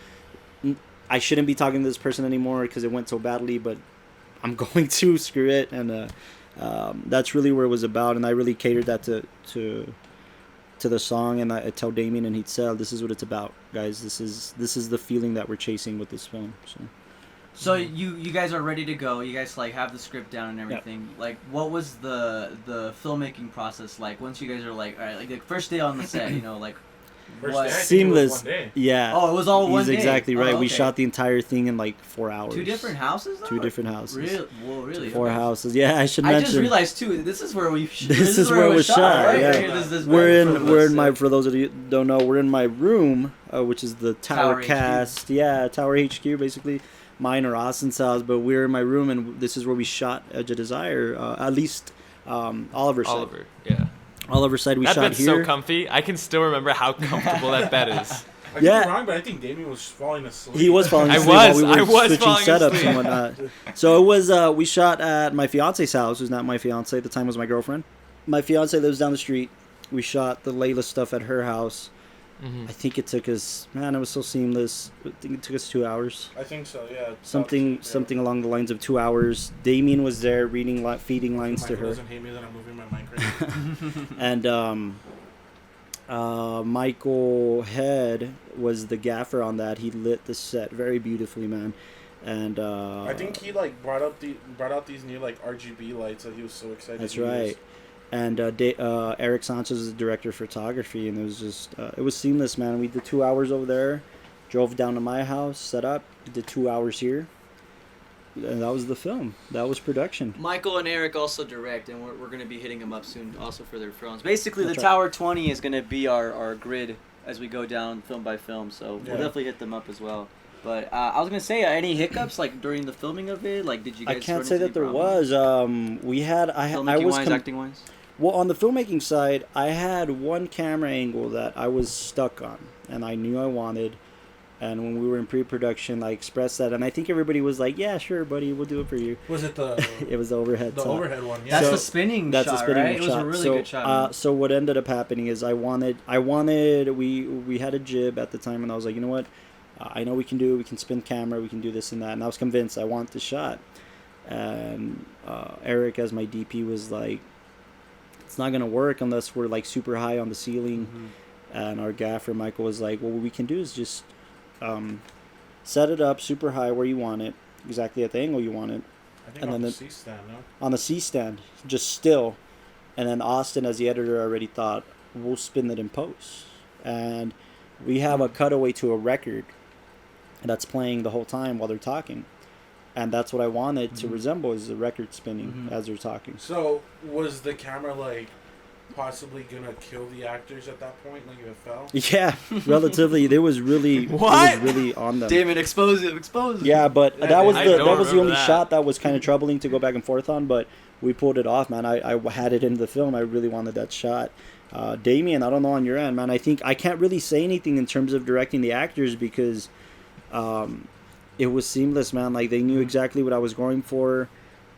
I shouldn't be talking to this person anymore because it went so badly, but I'm going to, screw it. And that's really where it was about, and I really catered that to the song, and I tell Damien and Hitzel, this is what it's about, guys. This is the feeling that we're chasing with this film. So you guys are ready to go. You guys like have the script down and everything. Yep. Like, what was the filmmaking process like once you guys are like, all right, like first day on the set, like what? Seamless. Yeah. Oh, it was all one day. He's exactly right. Oh, okay. We shot the entire thing in like 4 hours. 2 different houses, though? 2 different houses. Really? Well, really? 4 houses. Yeah, I should mention. I just realized too. This is where we. This is where it was shot. Right? Yeah. This we're in my. For those of you who don't know, we're in my room, which is the TowerCast. Yeah, Tower HQ basically. Mine or Austin's house, but we're in my room, and this is where we shot Edge of Desire. At least Oliver's side. Oliver, yeah. Oliver's side we that shot bed's here. so comfy. I can still remember how comfortable that bed is. I could be wrong, but I think Damian was falling asleep. He was falling I asleep was. while we I were was switching falling setups asleep. and whatnot. So it was, we shot at my fiance's house, who's not my fiance, at the time was my girlfriend. My fiance lives down the street. We shot the Layla stuff at her house. Mhm. I think it took us, man, it was so seamless. I think it took us 2 hours. I think so, yeah. Something along the lines of 2 hours. Damien was there feeding lines to Michael her. doesn't hate me that I'm moving my mic right now. And Michael Head was the gaffer on that. He lit the set very beautifully, man. And I think he like brought out these new like RGB lights that he was so excited. that's to right. use. And Eric Sanchez is the director of photography, and it was just it was seamless, man. We did 2 hours over there, drove down to my house, set up, did 2 hours here, and that was the film. That was production. Michael and Eric also direct, and we're going to be hitting them up soon also for their films. Basically, That's the right. Tower 20 is going to be our grid as we go down film by film, so Yeah. we'll definitely hit them up as well. But I was going to say, any hiccups like during the filming of it? Like, did you guys I can't run say into that there any problems? was. We had I was Filmmaking-wise, acting-wise? well on the filmmaking side. I had one camera angle that I was stuck on, and I knew I wanted. And when we were in pre-production, I expressed that, and I think everybody was like, "Yeah, sure, buddy, we'll do it for you." Was it the It was the overhead. the shot. overhead one? Yeah. That's So- the spinning That's shot, a spinning right? shot. It was a really so, good shot. man. So what ended up happening is we had a jib at the time, and I was like, you know what, I know we can do it. We can spin camera. We can do this and that. And I was convinced I want the shot. And Eric, as my DP, was like, it's not gonna work unless we're like super high on the ceiling. Mhm. And our gaffer Michael was like, well, what we can do is just set it up super high where you want it, exactly at the angle you want it. I think and on then the C-stand, no? On the C stand, just still. And then Austin, as the editor, already thought, we'll spin it in post. And we have a cutaway to a record that's playing the whole time while they're talking. And that's what I wanted to resemble, is the record spinning as they're talking. So was the camera like possibly gonna kill the actors at that point? Like if it fell? Yeah, relatively. It was really, What? It was really on them. Damn it, expose it. Yeah, but Yeah, that was I the don't that was the remember only that. shot that was kind of troubling to go back and forth on, but we pulled it off, man. I had it in the film. I really wanted that shot. Damian, I don't know on your end, man. I think I can't really say anything in terms of directing the actors because it was seamless, man. Like they knew exactly what I was going for.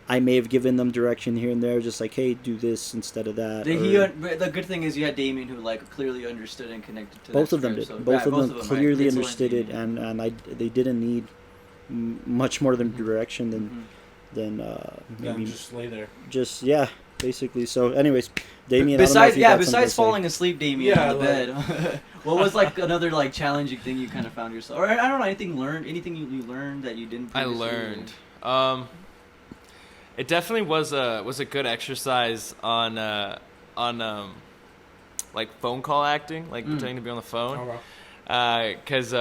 I may have given them direction here and there, just like, hey, do this instead of that. or- The good thing is you had Damien who like clearly understood and connected to both that of them script, did. so- Both yeah, of them right. clearly Hazel understood it, Damien. and they didn't need much more than direction than Yeah, maybe just lay there. just basically. So, anyways, Damien. I don't know if Besides, you got something to besides say. falling asleep, Damien, Yeah, on the bed. What was like another like challenging thing you kind of found yourself, or I don't know, anything you learned that you didn't? I previously? learned. It definitely was a good exercise on like phone call acting, like pretending to be on the phone. Oh, wow. Cause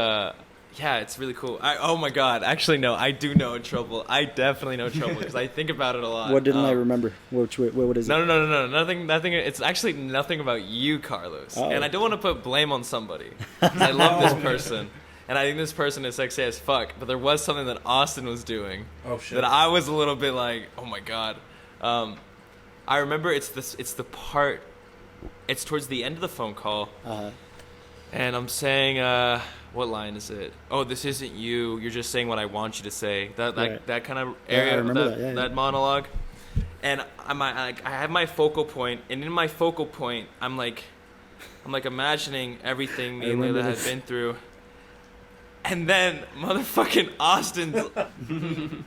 yeah, it's really cool. Oh my god, actually no, I do know trouble. I definitely know trouble because I think about it a lot. What didn't I remember? What is it? No, nothing. It's actually nothing about you, Carlos. Oh. And I don't want to put blame on somebody. 'Cause I love this person, and I think this person is sexy as fuck. But there was something that Austin was doing Oh shit. that I was a little bit like, oh my god. I remember it's the part. It's towards the end of the phone call, and I'm saying, what line is it? Oh, this isn't you. You're just saying what I want you to say. Right. That kind of Yeah, I area, remember that, that, yeah, that yeah. monologue. And I have my focal point, and in my focal point, I'm like imagining everything me and remember Layla had this. been through. And then motherfucking Austin's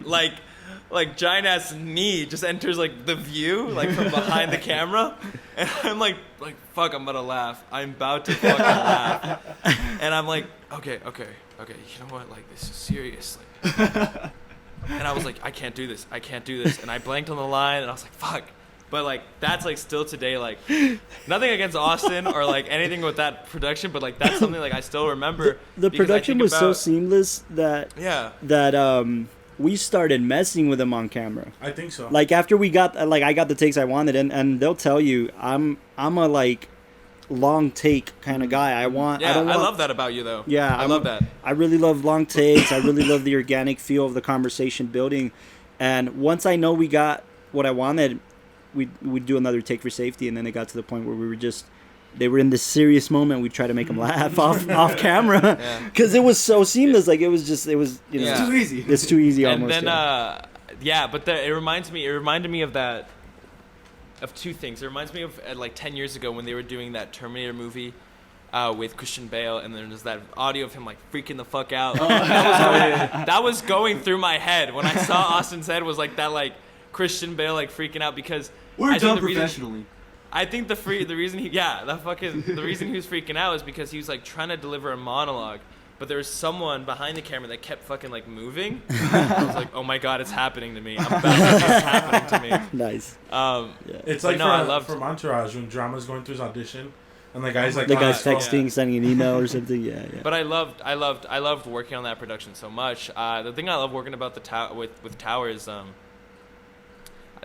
like giant ass knee just enters like the view, like from behind the camera, and I'm like fuck, I'm about to laugh. I'm about to fucking laugh, and I'm like, okay, you know what? Like this is seriously. And I was like, I can't do this, and I blanked on the line, and I was like, fuck. But like that's like still today, like nothing against Austin or like anything with that production, but like that's something like I still remember. The because I production think was so about- seamless that we started messing with them on camera. I think so. Like after we got I got the takes I wanted, and they'll tell you I'm a like long take kind of guy. I I love that about you though. Yeah, I love that. I really love long takes. I really love the organic feel of the conversation building. And once I know we got what I wanted, we'd do another take for safety. And then it got to the point where we were just they were in this serious moment, we try to make them laugh off camera Yeah. because it was so seamless. Like it was you know, Yeah. Too easy. it's too easy And almost. then but it reminded me of that, of two things. It reminds me of like 10 years ago when they were doing that Terminator movie with Christian Bale, and then there's that audio of him like freaking the fuck out. That was going through my head when I saw Austin's head, was like that, like Christian Bale like freaking out, because We're I think done the reason- professionally. I think the reason he was freaking out is because he was like trying to deliver a monologue, but there was someone behind the camera that kept fucking like moving. I was like, oh my god, it's happening to me. I'm about to, it's happening to me. Nice. Yeah. It's But like no, I loved- from Entourage when Drama's going through his audition, and the guy's like, The "Oh, guy's yeah." texting, sending an email or something. Yeah. But I loved working on that production so much. The thing I love working about with Tower is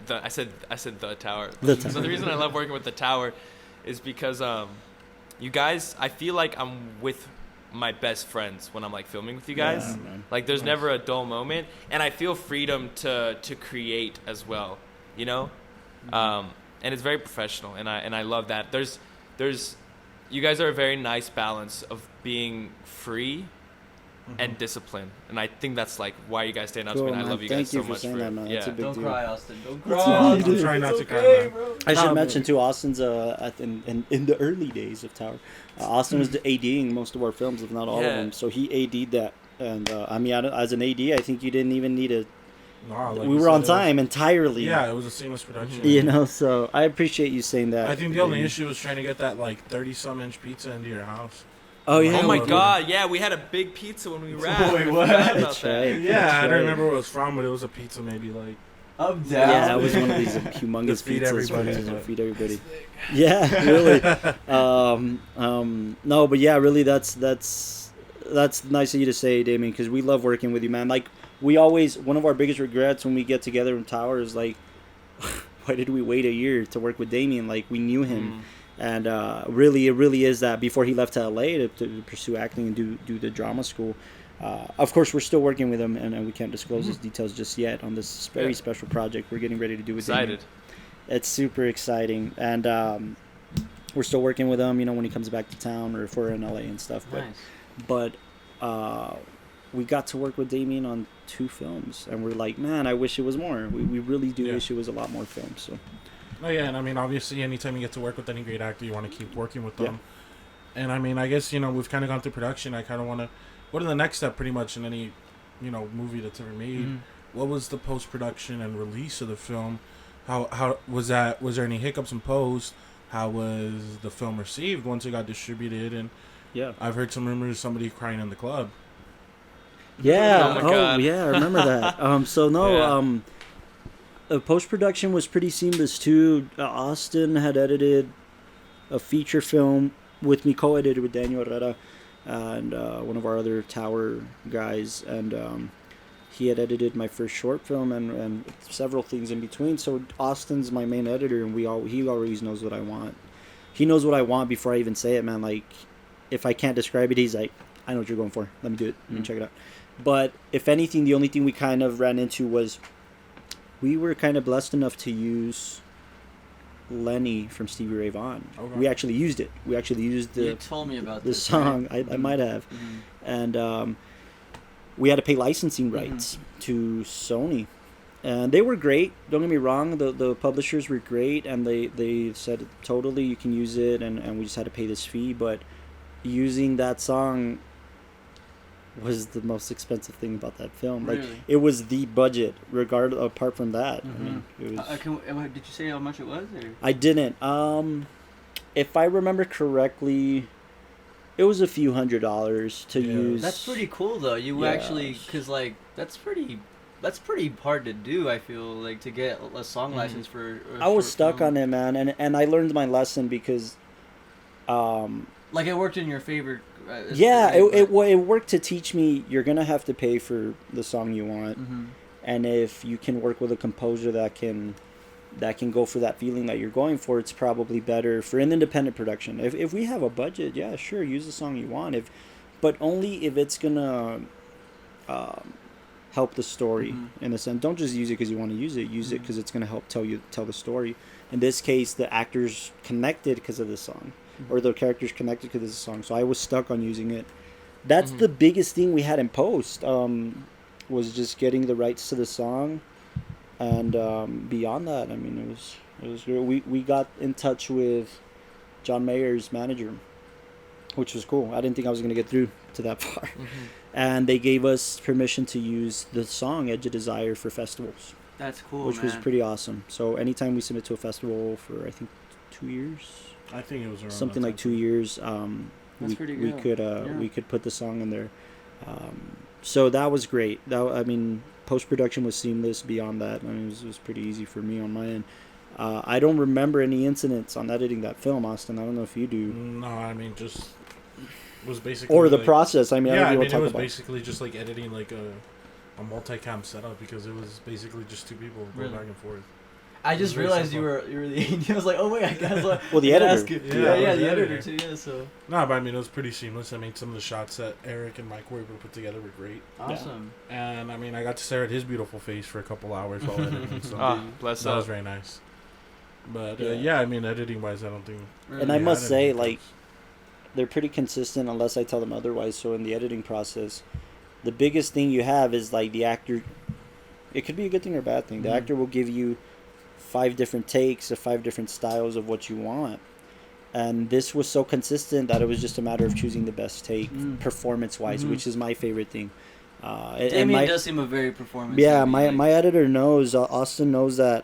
I said the Tower. The So Tower. the reason I love working with the Tower is because you guys, I feel like I'm with my best friends when I'm like filming with you guys. Yeah, man. Like there's never a dull moment, and I feel freedom to create as well, you know. And it's very professional, and I love that. There's you guys are a very nice balance of being free and disciplined, and I think that's like why you guys stand out to me. Cool, And I man. love you Thank guys you so for much saying for that, man. That's a big Don't deal. cry, Austin. Don't That's cry. all you I'm do. trying not It's to cry, okay, man. bro. I should No, mention too, Austin's in the early days of Tower. Austin was the ADing most of our films, if not all of Yeah. them. So he AD'd that, and I mean, as an AD, I think you didn't even need a. Nah, like we you were said, on it was- time entirely. Yeah, it was a seamless production. You know, so I appreciate you saying that. I think the only issue was trying to get that like 30-some inch pizza into your house. Oh yeah. Oh my Yeah. god, yeah, we had a big pizza when we wrapped. Wait, I what? forgot about That's that. right. Yeah, That's I right. don't remember where it was from, but it was a pizza maybe like. I'm down. Yeah, it was one of these humongous To feed pizzas everybody. to feed everybody. Yeah, really. No, but yeah, really, that's nice of you to say, Damian, because we love working with you, man. Like we always, one of our biggest regrets when we get together in Tower is like, why did we wait a year to work with Damian? Like we knew him, and really, it really is that before he left to LA to pursue acting and do the drama school. Of course, we're still working with him, and we can't disclose his details just yet on this very special project we're getting ready to do with Damian. Excited. It's super exciting, and we're still working with him. You know, when he comes back to town, or if we're in LA and stuff. Nice. But we got to work with Damian on 2 films, and we're like, man, I wish it was more. We really do Yeah. wish it was a lot more films. So Oh yeah, and I mean, obviously, anytime you get to work with any great actor, you want to keep working with them. Yeah. And I mean, I guess we've kind of gone through production. I kind of want to. What are the next step, pretty much, in any movie that's ever made? What was the post production and release of the film? How was that? Was there any hiccups in post? How was the film received once it got distributed? And yeah, I've heard some rumors of somebody crying in the club. yeah, Oh my God. yeah, I remember that. So no, post production was pretty seamless too. Austin had edited a feature film with me, co-edited with Daniel Herrera and one of our other Tower guys, and he had edited my first short film and several things in between. So Austin's my main editor, and he always knows what I want. He knows what I want before I even say it, man. Like, if I can't describe it, he's like, I know what you're going for. Let me do it. Let me check it out. But if anything, the only thing we kind of ran into was we were kind of blessed enough to use Lenny from Stevie Ray Vaughan. Okay. We actually used it. We actually used You the told me about the this. song. Right? I might have. And we had to pay licensing rights to Sony. And they were great. Don't get me wrong. The publishers were great, and they said totally you can use it, and we just had to pay this fee. But using that song was the most expensive thing about that film. Like, Really? it was the budget, apart from that. I mean, it was. Did you say how much it was? Or? I didn't. If I remember correctly, it was a few $100s to Yeah. use. That's pretty cool though. You Yeah. actually, cause like that's pretty hard to do. I feel like to get a song license for. I was stuck on it, man, and I learned my lesson because, Like it worked in your favor. yeah, it worked to teach me you're gonna have to pay for the song you want, and if you can work with a composer that can go for that feeling that you're going for, it's probably better for an independent production. If we have a budget, yeah, sure, use the song you want. But only if it's gonna help the story in a sense. Don't just use it because you want to use it. Use it because it's gonna help tell the story. In this case, the actors connected because of the song. or the characters connected to this song. So I was stuck on using it. That's Mhm. the biggest thing we had in post. Was just getting the rights to the song, and beyond that, I mean, it was great. We got in touch with John Mayer's manager, which was cool. I didn't think I was gonna get through to that far, and they gave us permission to use the song "Edge of Desire" for festivals, That's cool, which man. was pretty awesome. So anytime we submit to a festival for I think 2 years, I think it was around something that like time. 2 years, That's pretty good. we could put the song in there. So that was great. I mean, post production was seamless. Beyond that, I mean, it was pretty easy for me on my end. I don't remember any incidents on editing that film, Austin. I don't know if you do. No, I mean, just was basically Or the like, process. I mean, I Yeah, don't I know mean, what to it talk was about. basically just like editing like a multicam setup because it was basically just two people going Really? back and forth. I just Very realized simple. you were the I was like, oh wait, I guess. Well, the I gotta editor. ask you. Yeah, Yeah, I was the the editor editor. too. Yeah, so No, but I mean, it was pretty seamless. I mean, some of the shots that Eric and Mike were able to put together were great. awesome. And I mean, I got to stare at his beautiful face for a couple hours while editing. So Ah, bless that was up. very nice. But Yeah. yeah, I mean, editing wise, I don't think. And I we must had say, any like, hiccups. they're pretty consistent unless I tell them otherwise. So in the editing process, the biggest thing you have is like the actor. It could be a good thing or a bad thing. The Mhm. actor will give you 5 different takes or 5 different styles of what you want. And this was so consistent that it was just a matter of choosing the best take, performance-wise, Mhm. which is my favorite thing. And Damian my, does seem a very performance. yeah, heavy, my like- my editor knows. Austin knows that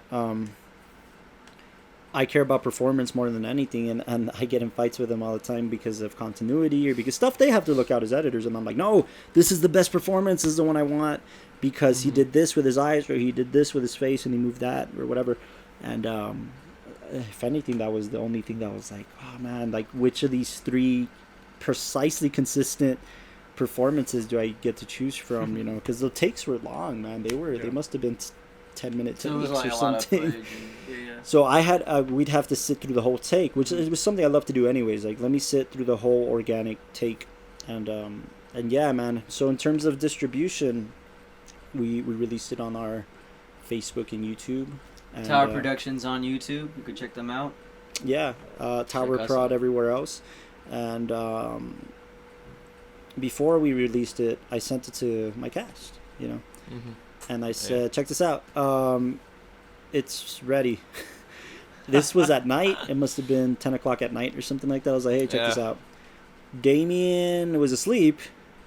I care about performance more than anything, and I get in fights with him all the time because of continuity or because stuff they have to look out as editors, and I'm like, no, this is the best performance. This is the one I want because he did this with his eyes or he did this with his face and he moved that or whatever. And if anything, that was the only thing that was like, oh man, like which of these 3 precisely consistent performances do I get to choose from? You know, because the takes were long, man. They Yeah. must have been 10-minute So it was takes like or a lot of something. footage. Yeah. So I had we'd have to sit through the whole take, which it was something I love to do anyways. Like let me sit through the whole organic take, and yeah, man. So in terms of distribution, we released it on our Facebook and YouTube. And, Tower Productions on YouTube. You could check them out. Yeah, Tower Check us Prod out. everywhere else, and before we released it, I sent it to my cast. You know. And I said, check this out. It's ready. This was at night. It must have been 10 o'clock at night or something like that. I was like, hey, check this Yeah. out. Damian was asleep,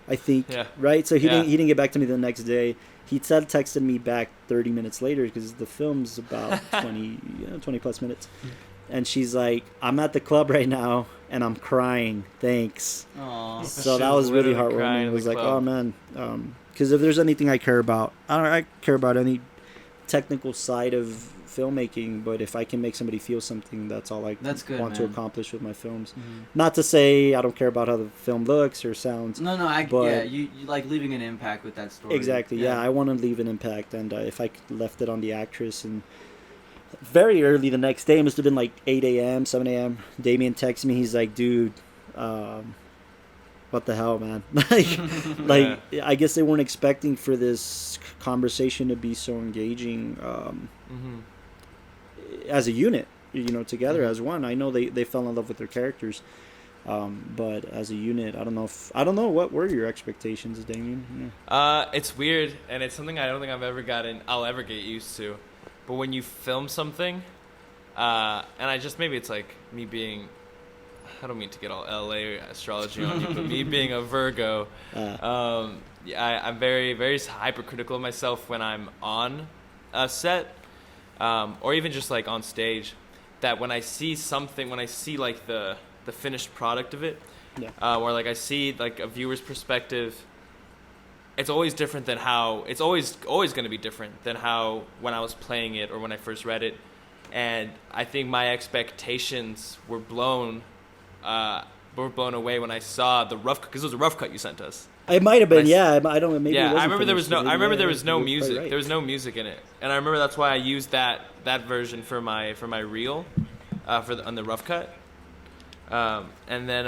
I think, Yeah. right? So he Yeah. didn't get back to me the next day. He texted me back 30 minutes later because the film's about 20 plus minutes. And she's like, I'm at the club right now and I'm crying. Thanks. Aww. So She that was was really literally crying heartwarming. in It the was like, club. oh man, because if there's anything I care about, I care about any technical side of filmmaking. But if I can make somebody feel something, that's all I That's good, want to man. accomplish with my films. Not to say I don't care about how the film looks or sounds. No, But- yeah, you like leaving an impact with that story. Exactly. Yeah, I want to leave an impact, and if I left it on the actress and. Very early the next day, it must have been like 8 a.m., 7 a.m. Damien texts me. He's like, dude, what the hell, man? like, I guess they weren't expecting for this conversation to be so engaging as a unit, you know, together as one. I know they fell in love with their characters, but as a unit, I don't know what were your expectations, Damien? It's weird, and it's something I don't think I'll ever get used to. But when you film something, and maybe it's like me being, I don't mean to get all LA astrology on you, but me being a Virgo, I'm very, very hypercritical of myself when I'm on a set, or even just like on stage, that when I see something, when I see like the finished product of it, or like I see like a viewer's perspective, it's always different than how it's always going to be different than how when I was playing it or when I first read it. And I think my expectations were blown away when I saw the rough cut, because it was a rough cut you sent us. It might have been, Nice. I don't. Maybe. It Yeah, wasn't I remember there was finished, no. so I remember maybe there was no you're quite music. right. There was no music in it, and I remember that's why I used that version for my reel, on the rough cut. And then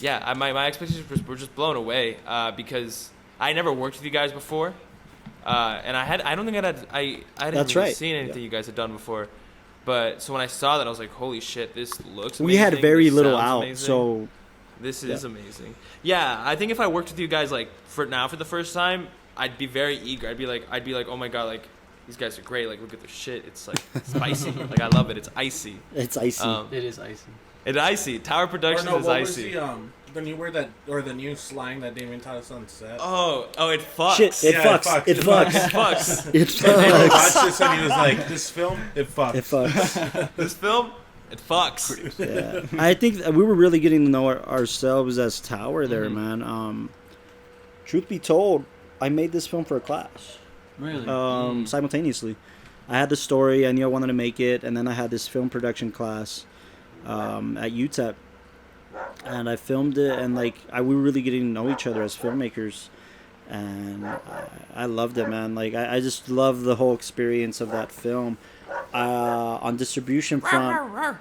my expectations were just blown away because I never worked with you guys before, and I hadn't That's really right. seen anything Yeah. you guys had done before. But so when I saw that, I was like, holy shit, this looks amazing. We had very this little sounds out, amazing. so This is amazing. Yeah, I think if I worked with you guys like for the first time, I'd be very eager. I'd be like, oh my god, like these guys are great. Like look at their shit. It's like spicy. Like I love it. It's icy. it's icy. It is icy. It's icy. Tower Productions Or no, is what was icy. the new word that or the new slang that Damian taught us on set? Oh, it fucks. Shit, it Yeah, fucks. It it fucks. It fucks. It David fucks. watched this and he was like, "This film, it fucks." It fucks. This film, it fucks. Yeah. I think that we were really getting to know ourselves as Tower there, man. Truth be told, I made this film for a class. Really? Simultaneously. I had the story, I knew I wanted to make it, and then I had this film production class at UTEP. And I filmed it, and we were really getting to know each other as filmmakers. And I loved it, man. Like, I just love the whole experience of that film. On distribution front,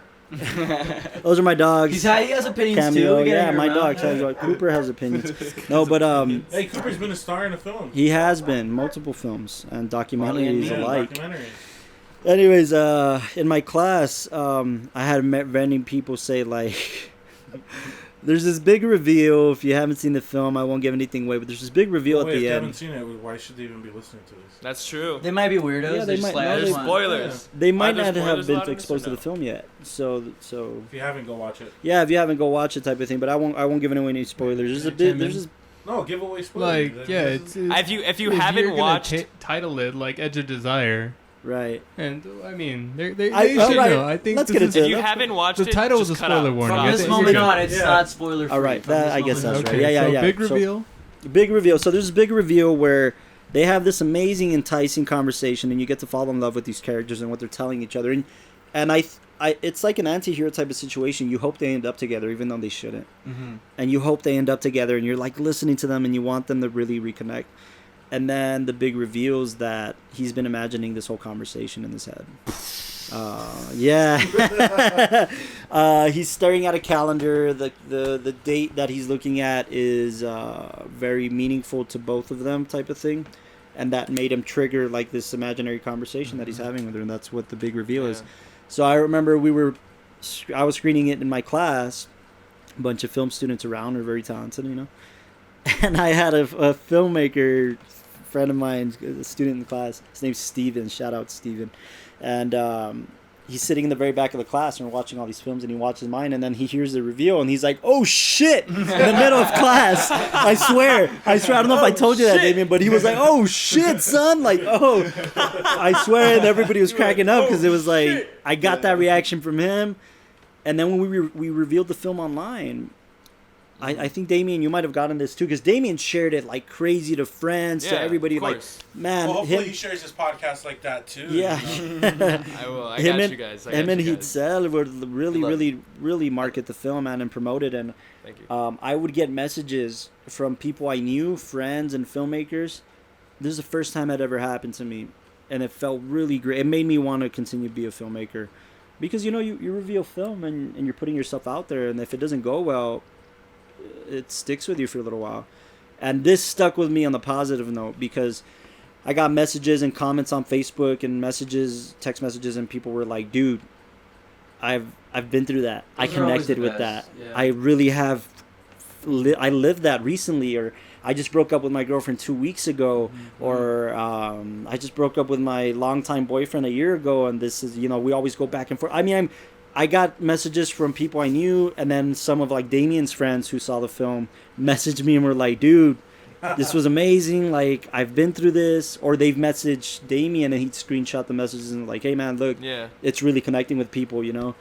those are my dogs. He has opinions Cameo, too. yeah, my dog. Cooper has opinions. No, but Hey, Cooper's been a star in a film. he has been multiple films and documentaries Yeah, alike. Documentary. Anyways, in my class, I had many people say like, "There's this big reveal. If you haven't seen the film, I won't give anything away. But there's this big reveal Wait, at if the they end." haven't seen it, why should they even be listening to this? That's true. They might be weirdos. Yeah, they They're just might- like, no, I they- just There's want- spoilers. They might Are there not have spoilers been allowed in this exposed or to the no? film yet. So If you haven't, go watch it. yeah, if you haven't, go watch it type of thing. But I won't give away any spoilers. There's a bit. There's this. No, give away spoilers. Like, yeah, it's If you if haven't you're gonna watched, title it like Edge of Desire, Right. and I mean they I- should alright, know. I think let's this get is- into if you Let's- haven't watched the it, title just was a cut out. spoiler warning. From I this think moment you're on, good. it's Yeah. not spoiler free. All right, From that- this I guess moment that's on. right. Okay, Yeah. so big So- reveal. Big reveal. So there's this big reveal where they have this amazing, enticing conversation, and you get to fall in love with these characters and what they're telling each other. And it's like an anti-hero type of situation. You hope they end up together, even though they shouldn't. Mm-hmm. And you hope they end up together, and you're like listening to them, and you want them to really reconnect. And then the big reveals that he's been imagining this whole conversation in his head. He's staring at a calendar. The date that he's looking at is very meaningful to both of them, type of thing, and that made him trigger like this imaginary conversation that he's having with her, and that's what the big reveal is. So I remember I was screening it in my class. A bunch of film students around are very talented, you know, and I had a filmmaker friend of mine, a student in the class. His name's Steven. Shout out Steven. And he's sitting in the very back of the class, and we're watching all these films, and he watches mine, and then he hears the reveal, and he's like, "Oh shit!" in the middle of class. I swear. I don't know if I told you that, Damien, but he was like, "Oh shit, son!" Like, oh, I swear, and everybody was cracking up because it was like I got that reaction from him, and then when we revealed the film online. I think Damien, you might have gotten this too, because Damien shared it like crazy to friends, to everybody. Of like, course. man, Well, hopefully him, he shares his podcast like that too. yeah. You know? I will. I Him got and- you guys. Him and Hitzel would really, Love really, really market the film, man, and promote it. And Thank you. I would get messages from people I knew, friends and filmmakers. This is the first time that ever happened to me, and it felt really great. It made me want to continue to be a filmmaker, because you know you reveal film and you're putting yourself out there, and if it doesn't go well, it sticks with you for a little while. And this stuck with me on the positive note, because I got messages and comments on Facebook and text messages, and people were like, "Dude, I've been through that. I Those are always connected the with best. that. Yeah. I really have. I lived that recently, or I just broke up with my girlfriend 2 weeks ago, or I just broke up with my longtime boyfriend a year ago, and this is, you know, we always go back and forth. I mean, I got messages from people I knew, and then some of like Damien's friends who saw the film messaged me and were like, "Dude, this was amazing. Like, I've been through this." Or they've messaged Damien and he'd screenshot the messages and like, "Hey man, look, Yeah. it's really connecting with people, you know."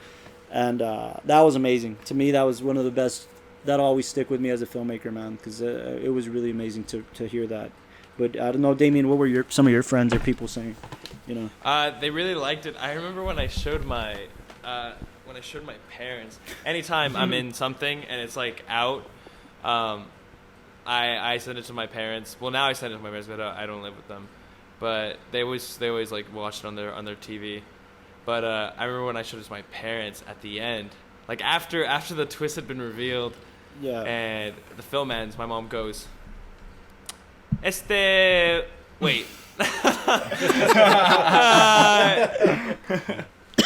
And that was amazing. To me, that was one of the best. That'll always stick with me as a filmmaker, man, because it was really amazing to hear that. But I don't know, Damien, what were some of your friends or people saying? You know. They really liked it. I remember when I showed my parents. Anytime I'm in something and it's like out, I send it to my parents. Well, now I send it to my parents, but I don't live with them. But they always like watch it on their TV. But I remember when I showed it to my parents at the end, like after the twist had been revealed, Yeah. and the film ends, my mom goes, wait.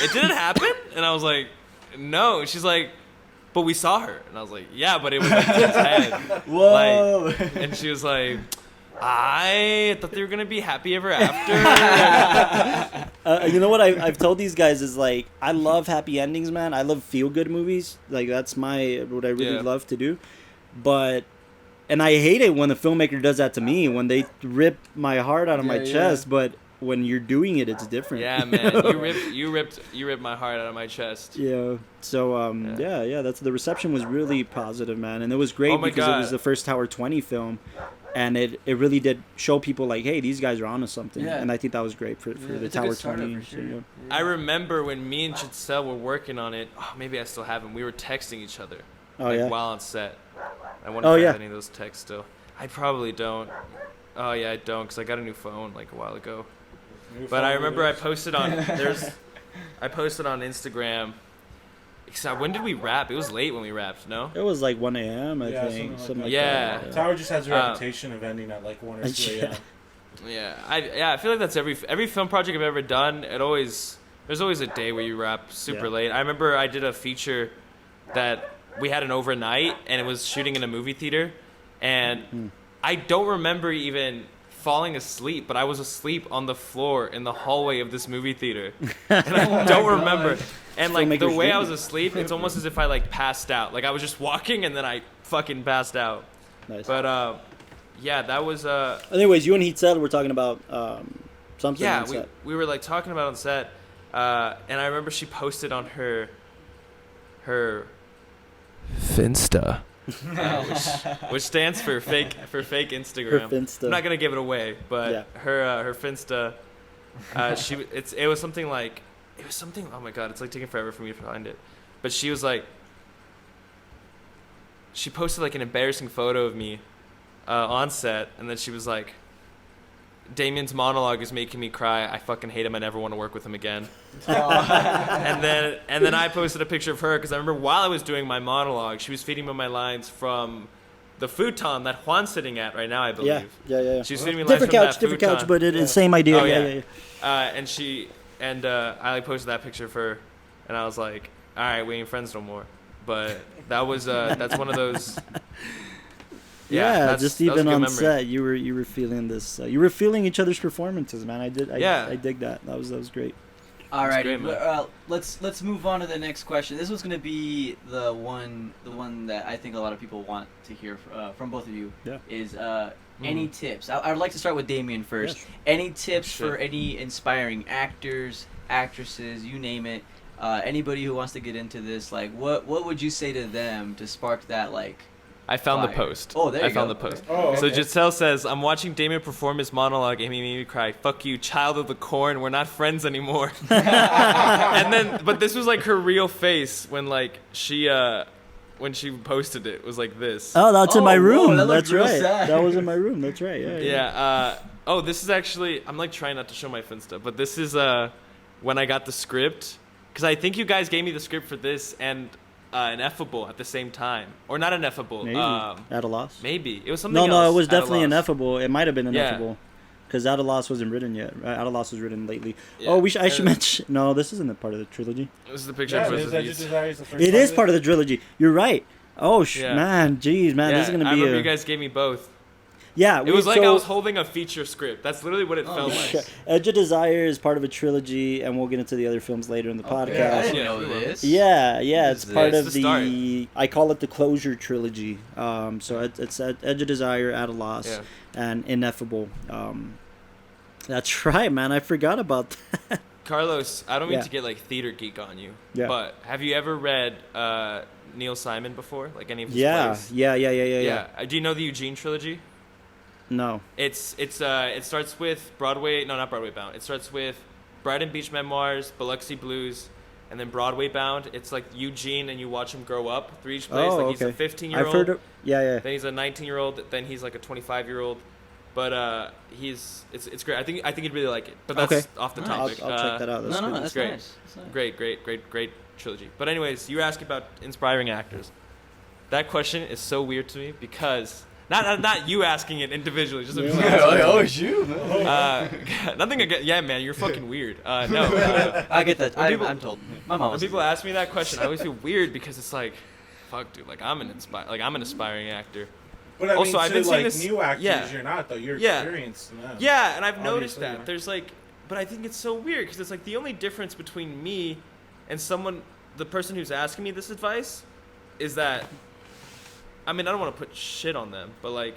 it didn't happen? And I was like, no. She's like, but we saw her. And I was like, yeah, but it was like Tim's head. Whoa. Like, and she was like, I thought they were going to be happy ever after. You know what I've told these guys is like, I love happy endings, man. I love feel good movies. Like that's what I really love to do. And I hate it when the filmmaker does that to me, when they rip my heart out of my chest. But when you're doing it, it's different. Yeah, man, you ripped my heart out of my chest. Yeah. So that's the reception was really positive, man, and it was great because it was the first Tower 20 film, and it really did show people like, hey, these guys are onto something, and I think that was great for the Tower 20. For sure. So, I remember when me and Giselle were working on it. Oh, maybe I still have them. We were texting each other while on set. I wonder if I have any of those texts still. I probably don't. Oh yeah, I don't, because I got a new phone like a while ago. But I remember I posted on Instagram. When did we wrap? It was late when we wrapped, no? it was like 1 a.m. I think. Something like that. Yeah. Tower just has a reputation of ending at like 1 or 2 a.m. Yeah, I feel like that's every film project I've ever done. There's always a day where you wrap super late. I remember I did a feature that we had an overnight, and it was shooting in a movie theater, and I don't remember even falling asleep, but I was asleep on the floor in the hallway of this movie theater, and I don't remember. And like the way I was asleep, it's almost as if I like passed out. Like I was just walking, and then I fucking passed out. Nice. But yeah, that was Anyways, you and Heat were talking about something. yeah, on set. we were like talking about it on set, and I remember she posted on her Finsta, which stands for fake Instagram. Her Finsta. I'm not gonna give it away, but her Finsta, it was something. Oh my god, it's like taking forever for me to find it. But she was like, she posted like an embarrassing photo of me on set, and then she was like, Damian's monologue is making me cry. I fucking hate him. I never want to work with him again. and then I posted a picture of her because I remember while I was doing my monologue, she was feeding me my lines from the futon that Juan's sitting at right now, I believe. Yeah. She's feeding me lines different from couch, that different futon. couch, but it's the same idea. Oh, yeah. And I like posted that picture of her, and I was like, all right, we ain't friends no more. But that was that's one of those. Yeah, just even on memory. set, you were feeling this. You were feeling each other's performances, man. I dig that. That was great. Alrighty, let's move on to the next question. This was gonna be the one that I think a lot of people want to hear from both of you. Yeah. Is any tips? I'd like to start with Damian first. Yes. Any tips for any inspiring actors, actresses, you name it? Anybody who wants to get into this, like, what would you say to them to spark that, like? I found fire? the post. Oh, there you go. I found the post. Oh, So okay. Giselle says, I'm watching Damian perform his monologue and he made me cry. Fuck you, child of the corn. We're not friends anymore. And then, but this was like her real face when like she posted it. It was like this. Oh, that's in my room. Whoa, that looked That's real right. sad. That was in my room. That's right. Yeah. Yeah. Oh, this is actually, I'm like trying not to show my Finsta, but this is when I got the script. Because I think you guys gave me the script for this and Ineffable at the same time. Or not Ineffable. Maybe. At a loss. Maybe. It was something else. No, it was At a definitely Loss. Ineffable. It might have been Yeah. Ineffable. Because At a Loss wasn't written yet. At a Loss was written lately. Yeah. Oh, I should mention. No, this isn't a part of the trilogy. This is the picture Yeah, of it both is. of I just these. desire is the first It is part of the trilogy. You're right. Oh, Yeah. man. Jeez, man. This is going to I be remember a... you guys gave me both. Yeah. It was like I was holding a feature script. That's literally what it felt nice. like. Edge of Desire is part of a trilogy, and we'll get into the other films later in the I podcast. didn't Yeah, know we will. this. Yeah, What it's is part this? of The the. I call it the Closure trilogy. So it's Edge of Desire, At a Loss, Yeah. and Ineffable. That's right, man. I forgot about that. Carlos, I don't mean Yeah. to get like theater geek on you, Yeah. but have you ever read Neil Simon before? Like any of his Yeah, plays? yeah. Do you know the Eugene trilogy? No. It starts with Broadway. No, not Broadway Bound. It starts with Brighton Beach Memoirs, Biloxi Blues, and then Broadway Bound. It's like Eugene, and you watch him grow up through each place. Oh, like he's a okay. 15-year-old. I've heard of. Yeah. Then he's a 19-year-old. Then he's like a 25-year-old. But it's great. I think you'd really like it. But that's Okay. off the Nice. topic. I'll check that out. That's No, good. that's great. nice. That's nice. Great trilogy. But anyways, you were asking about inspiring actors. That question is so weird to me because Not you asking it individually. Just shoot. nothing against. Yeah, man, you're fucking weird. No, I get that. When people- I'm told. My mom when was. people ask me that question, I always feel weird because it's like, fuck, dude. Like I'm an aspiring actor. But I Also, mean, I've to, been seeing like, this- new actors, yeah. you're not, though. You're Yeah. experienced in that. Yeah, and I've noticed Obviously, that. yeah. There's like, but I think it's so weird because it's like the only difference between me and the person who's asking me this advice, is that, I mean, I don't want to put shit on them, but like,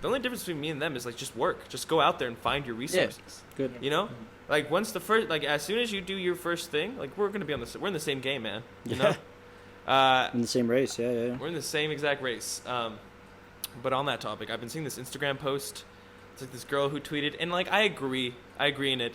the only difference between me and them is like just work. Just go out there and find your resources. Good. You know, like once as soon as you do your first thing, like we're in the same game, man. You know, In the same race, yeah. we're in the same exact race. But on that topic, I've been seeing this Instagram post. It's like this girl who tweeted, and like I agree in it.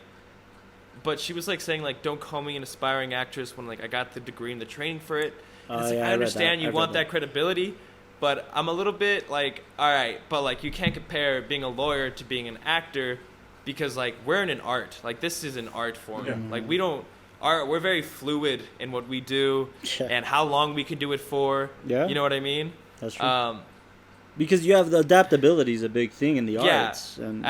But she was like saying like, don't call me an aspiring actress when like I got the degree and the training for it. And it's like, Yeah, I understand you I've want read that credibility, but I'm a little bit like, all right, but like you can't compare being a lawyer to being an actor, because like we're in an art. Like this is an art form. Yeah. Like we're very fluid in what we do Yeah. and how long we can do it for. Yeah. You know what I mean? That's true. Because you have the adaptability is a big thing in the Yeah. arts. And,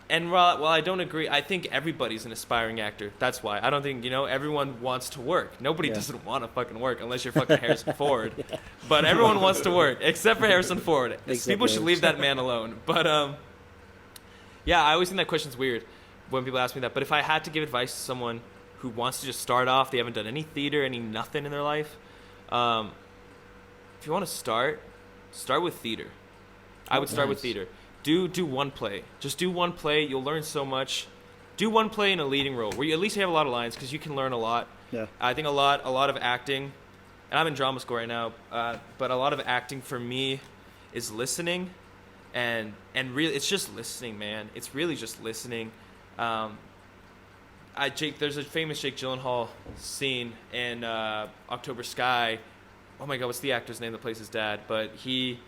And while I don't agree, I think everybody's an aspiring actor. That's why. I don't think, everyone wants to work. Nobody Yeah. doesn't want to fucking work unless you're fucking Harrison Ford. But everyone wants to work, except for Harrison Ford. Except People should Harrison. leave that man alone. But, yeah, I always think that question's weird when people ask me that. But if I had to give advice to someone who wants to just start off, they haven't done any theater, nothing in their life, if you want to start with theater. I would start with theater. Do one play. Just do one play. You'll learn so much. Do one play in a leading role where you at least have a lot of lines, because you can learn a lot. Yeah. I think a lot of acting, and I'm in drama school right now, but a lot of acting for me is listening, and really it's just listening, man. It's really just listening. There's a famous Jake Gyllenhaal scene in October Sky. Oh my God, what's the actor's name that plays his dad? But he's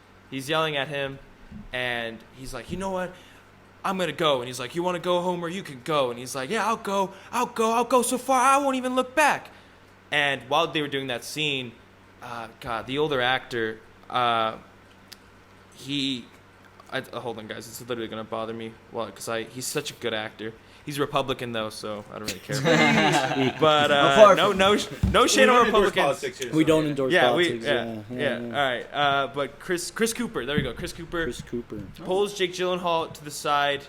yelling at him, and he's like, you know what? I'm gonna go. And he's like, you want to go home or you can go? And he's like, yeah, I'll go so far I won't even look back. And while they were doing that scene, God, the older actor, hold on, guys, it's literally gonna bother me. Well, because he's such a good actor. He's Republican though, so I don't really care. But no shade on Republicans. We don't endorse politics. Yeah. All right. But Chris Cooper. There we go. Chris Cooper pulls Jake Gyllenhaal to the side.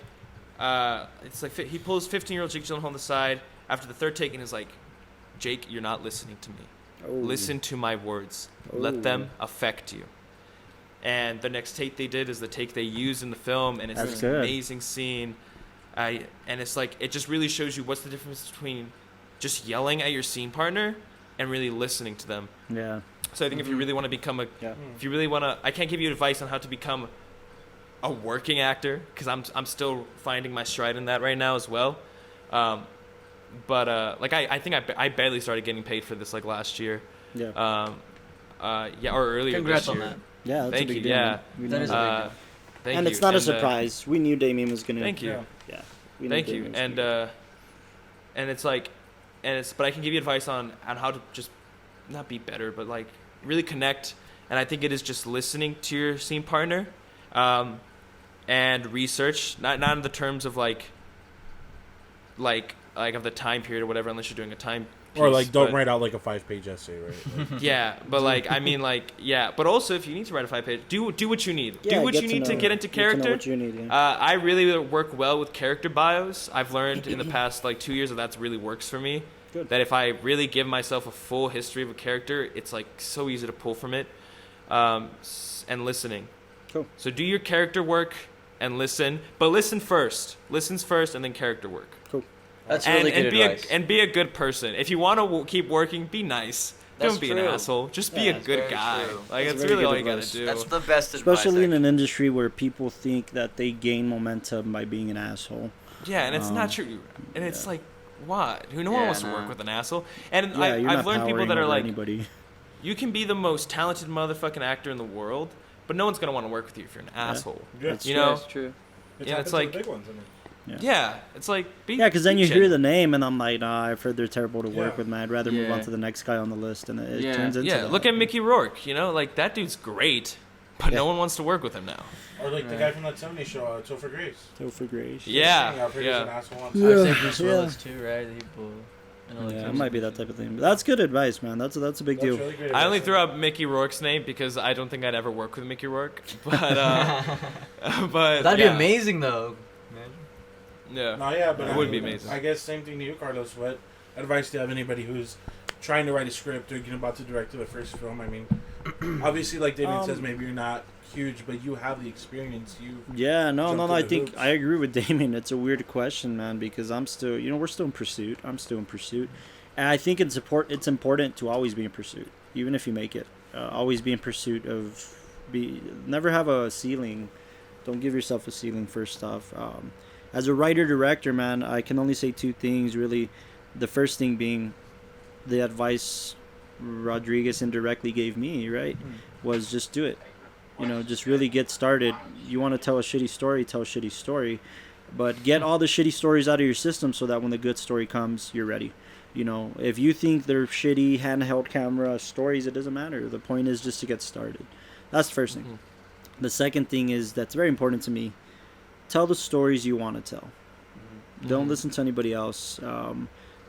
It's like he pulls 15-year-old Jake Gyllenhaal on the side after the third take and is like, Jake, you're not listening to me. Oh. Listen to my words. Let them affect you. And the next take they did is the take they used in the film, and it's That's this good. amazing scene. And it's like, it just really shows you what's the difference between just yelling at your scene partner and really listening to them. Yeah. So I think if you really want to become if you really want to, I can't give you advice on how to become a working actor, because I'm still finding my stride in that right now as well. But like I think I barely started getting paid for this like last year. Yeah. Or earlier Congrats this on year. that. Yeah, that's Thank a big you. deal. Yeah. Man. We That know is a that. big deal. Thank And you. it's not a surprise. We knew Damian was gonna. Thank you. Yeah. We knew Thank you. Damian was And gonna- but I can give you advice on how to just not be better, but like really connect. And I think it is just listening to your scene partner, and research, not in the terms of like of the time period or whatever, unless you're doing a time piece, Or like, don't but- write out like a 5-page essay, right? Like, Yeah, but like I mean like yeah, but also if you need to write a 5-page, do what you need. Yeah, Do what get you to need to know- get into get to know character. what you need, yeah. I really work well with character bios. I've learned in the past like 2 years that really works for me. Good. That if I really give myself a full history of a character, it's like so easy to pull from it. And listening. Cool. So do your character work and listen, but listen first. Listens first and then character work. Cool. That's really good advice. Be a good person. If you want to keep working, be nice. That's Don't be an true. asshole. Just be Yeah, a that's good very guy. true. Like That's that's very really good all you gotta advice. do. That's the best advice. Especially in actually. an industry where people think that they gain momentum by being an asshole. Yeah, and it's not true. And it's like, what? No one wants to work with an asshole. And I've learned people that are like, anybody. you can be the most talented motherfucking actor in the world, but no one's gonna want to work with you if you're an asshole. Yeah. That's You true. know? That's true. It's Yeah, it's happened to like- the big ones, I mean. Yeah, it's like Yeah, because then you genuine. hear the name, and I'm like, nah, I've heard they're terrible to work Yeah. with, man. I'd rather move Yeah. on to the next guy on the list, and it Yeah. turns into Yeah, that. look at Mickey Rourke. Like that dude's great, but Yeah. no one wants to work with him now. Or like the guy from that 70s show, Topher Grace. Topher Grace. Yeah, I've heard he's an yeah. asshole on I set. would say Yeah. Bruce Yeah. Willis too, right? People, Yeah, it might be that type of thing. But that's good advice, man. That's a big That's deal. really great I only advice. threw out Mickey Rourke's name because I don't think I'd ever work with Mickey Rourke. But but That'd yeah. be amazing, though. Imagine. Yeah. No, yeah, but It I would mean, be amazing. I guess same thing to you, Carlos. What advice do you have anybody who's trying to write a script or getting about to direct their first film? I mean, obviously, like David says, maybe you're not huge, but you have the experience. Yeah, no, Jump I through the think hoops. I agree with Damien. It's a weird question, man, because I'm still, we're still in pursuit. I'm still in pursuit. And I think it's important to always be in pursuit, even if you make it. Always be in pursuit of, never have a ceiling. Don't give yourself a ceiling, first off. As a writer-director, man, I can only say two things, really. The first thing being the advice Rodriguez indirectly gave me, right, was just do it. Just really get started. You want to tell a shitty story, tell a shitty story. But get all the shitty stories out of your system so that when the good story comes, you're ready. If you think they're shitty handheld camera stories, it doesn't matter. The point is just to get started. That's the first thing. Mm-hmm. The second thing is that's very important to me. Tell the stories you want to tell. Don't listen to anybody else.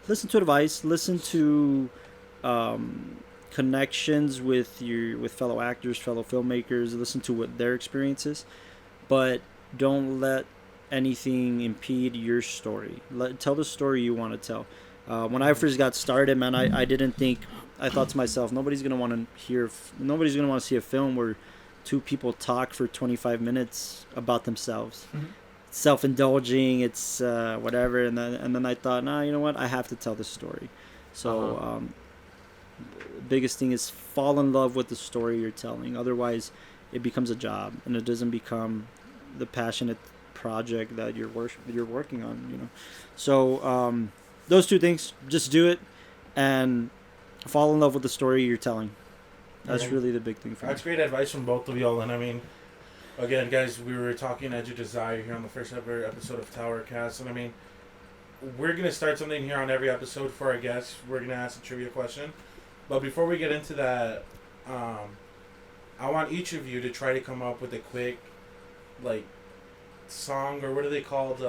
Listen to advice. Listen to connections with fellow actors, fellow filmmakers. Listen to what their experience is, but don't let anything impede your story. Tell the story you want to tell. When I first got started, man, I didn't think. I thought to myself, nobody's gonna want to see a film where two people talk for 25 minutes about themselves. Self-indulging, it's whatever, and then I thought, nah, you know what, I have to tell this story. So biggest thing is fall in love with the story you're telling. Otherwise it becomes a job and it doesn't become the passionate project that you're working on. So those two things, just do it and fall in love with the story you're telling. That's really the big thing for me. That's great advice from both of y'all. And I mean, again, guys, we were talking Edge of Desire here on the first ever episode of TowerCast. And I mean, we're going to start something here on every episode for our guests. We're going to ask a trivia question. But before we get into that, I want each of you to try to come up with a quick, song, or what are they called?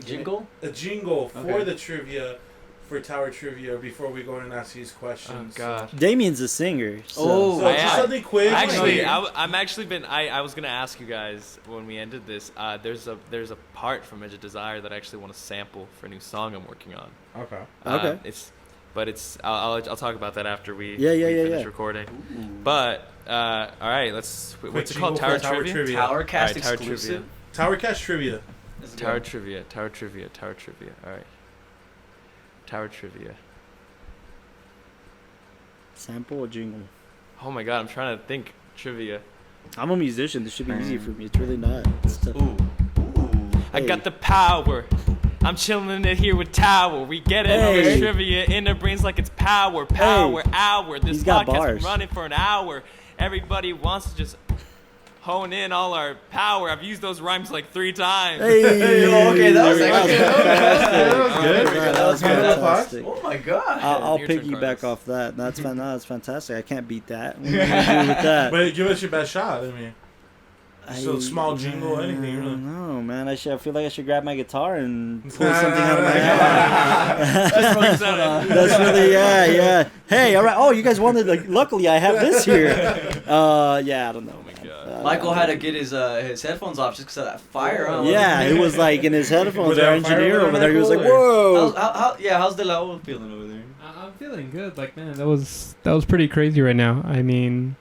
Jingle? A jingle for Okay. the trivia, for Tower Trivia, before we go in and ask these questions. Oh God. Damien's a singer. So. Oh, So just something quick. Actually, like- I was gonna ask you guys when we ended this. There's a part from Edge of Desire that I actually want to sample for a new song I'm working on. Okay. Okay. I'll talk about that after we Yeah, finish yeah. recording. But all right, what's it called? jingle Tower for Tower Trivia. Trivia. TowerCast Alright, Tower exclusive. TowerCast Trivia. Let's go. Tower Trivia. Tower Trivia. Tower Trivia. All right. Tower Trivia. Sample or jingle? Oh my God, I'm trying to think. Trivia. I'm a musician. This should be easy for me. It's really not. It's tough. Ooh. I Hey. got the power. I'm chilling it here with Tower. We get it on Hey. the trivia in our brains like it's power, hour. This He's got podcast bars. been running for an hour. Everybody wants to just hone in all our power. I've used those rhymes like 3 times. Hey, okay, that was there we actually go. That was good. That was That was good. fantastic. Oh my god. I'll Your turn, piggyback Carlos. off that. That's fantastic. I can't beat that. What are you gonna do with that? But give us your best shot. I mean, so small jingle, anything, really. No, man. I feel like I should grab my guitar and pull something out of my hat. Just brings out That's really yeah. Hey, all right. Oh, you guys wanted luckily I have this here. Yeah, I don't know. Oh my man. God. Michael had to get his headphones off just because of that fire. Huh? Yeah, it was like in his headphones. Was Our there a fire engineer over over there, he was like, Michael, or- "Whoa!" How's De La O feeling over there? I'm feeling good. Like, man, that was pretty crazy right now. I mean,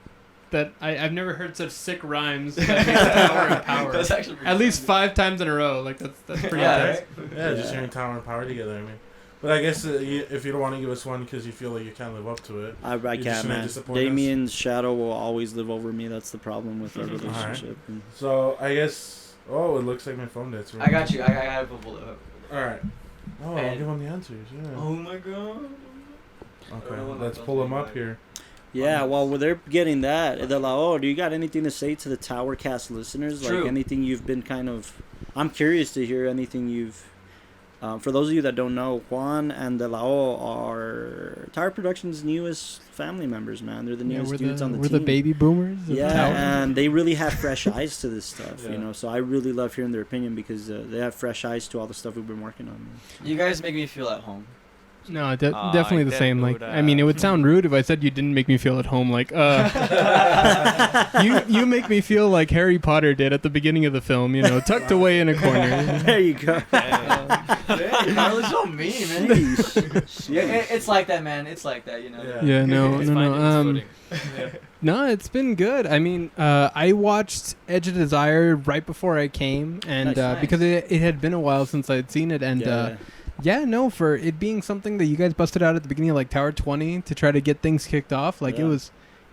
that I've never heard such sick rhymes. That makes power and power. That's actually pretty At least funny. 5 times in a row. Like that's pretty Yeah, intense. right? Yeah, just hearing Tower and Power together. I mean, but I guess if you don't want to give us one because you feel like you can't live up to it, I You're just can't, gonna man. disappoint us? Damien's shadow will always live over me. That's the problem with our relationship. so I guess. Oh, it looks like my phone did. I got you. I have a bullet. All right. Oh, I'll And- give them the answers. Yeah. Oh my god. Okay, let's pull them up here. Yeah, well, they're getting that. They're like, oh, do you got anything to say to the TowerCast listeners? True. Like anything you've been kind of... I'm curious to hear anything you've For those of you that don't know, Juan and De La O are Tower Productions' newest family members, man. They're the newest dudes on the we're team. the baby boomers. Of Yeah, Tower. and they really have fresh eyes to this stuff, Yeah. you know. So I really love hearing their opinion because they have fresh eyes to all the stuff we've been working on. You guys make me feel at home. No, Aw, definitely I the same. Like, didn't I mean, it would sound rude if I said you didn't make me feel at home. Like, you make me feel like Harry Potter did at the beginning of the film. You know, tucked away in a corner. There you go. Hey, Carlos, so mean, man. It's like that, man. It's like that, you know. Yeah, no. It's finding its footing. No, it's been good. I mean, I watched Edge of Desire right before I came, and Nice. because it had been a while since I'd seen it, and yeah, no, for it being something that you guys busted out at the beginning of like Tower 20 to try to get things kicked off, like Yeah.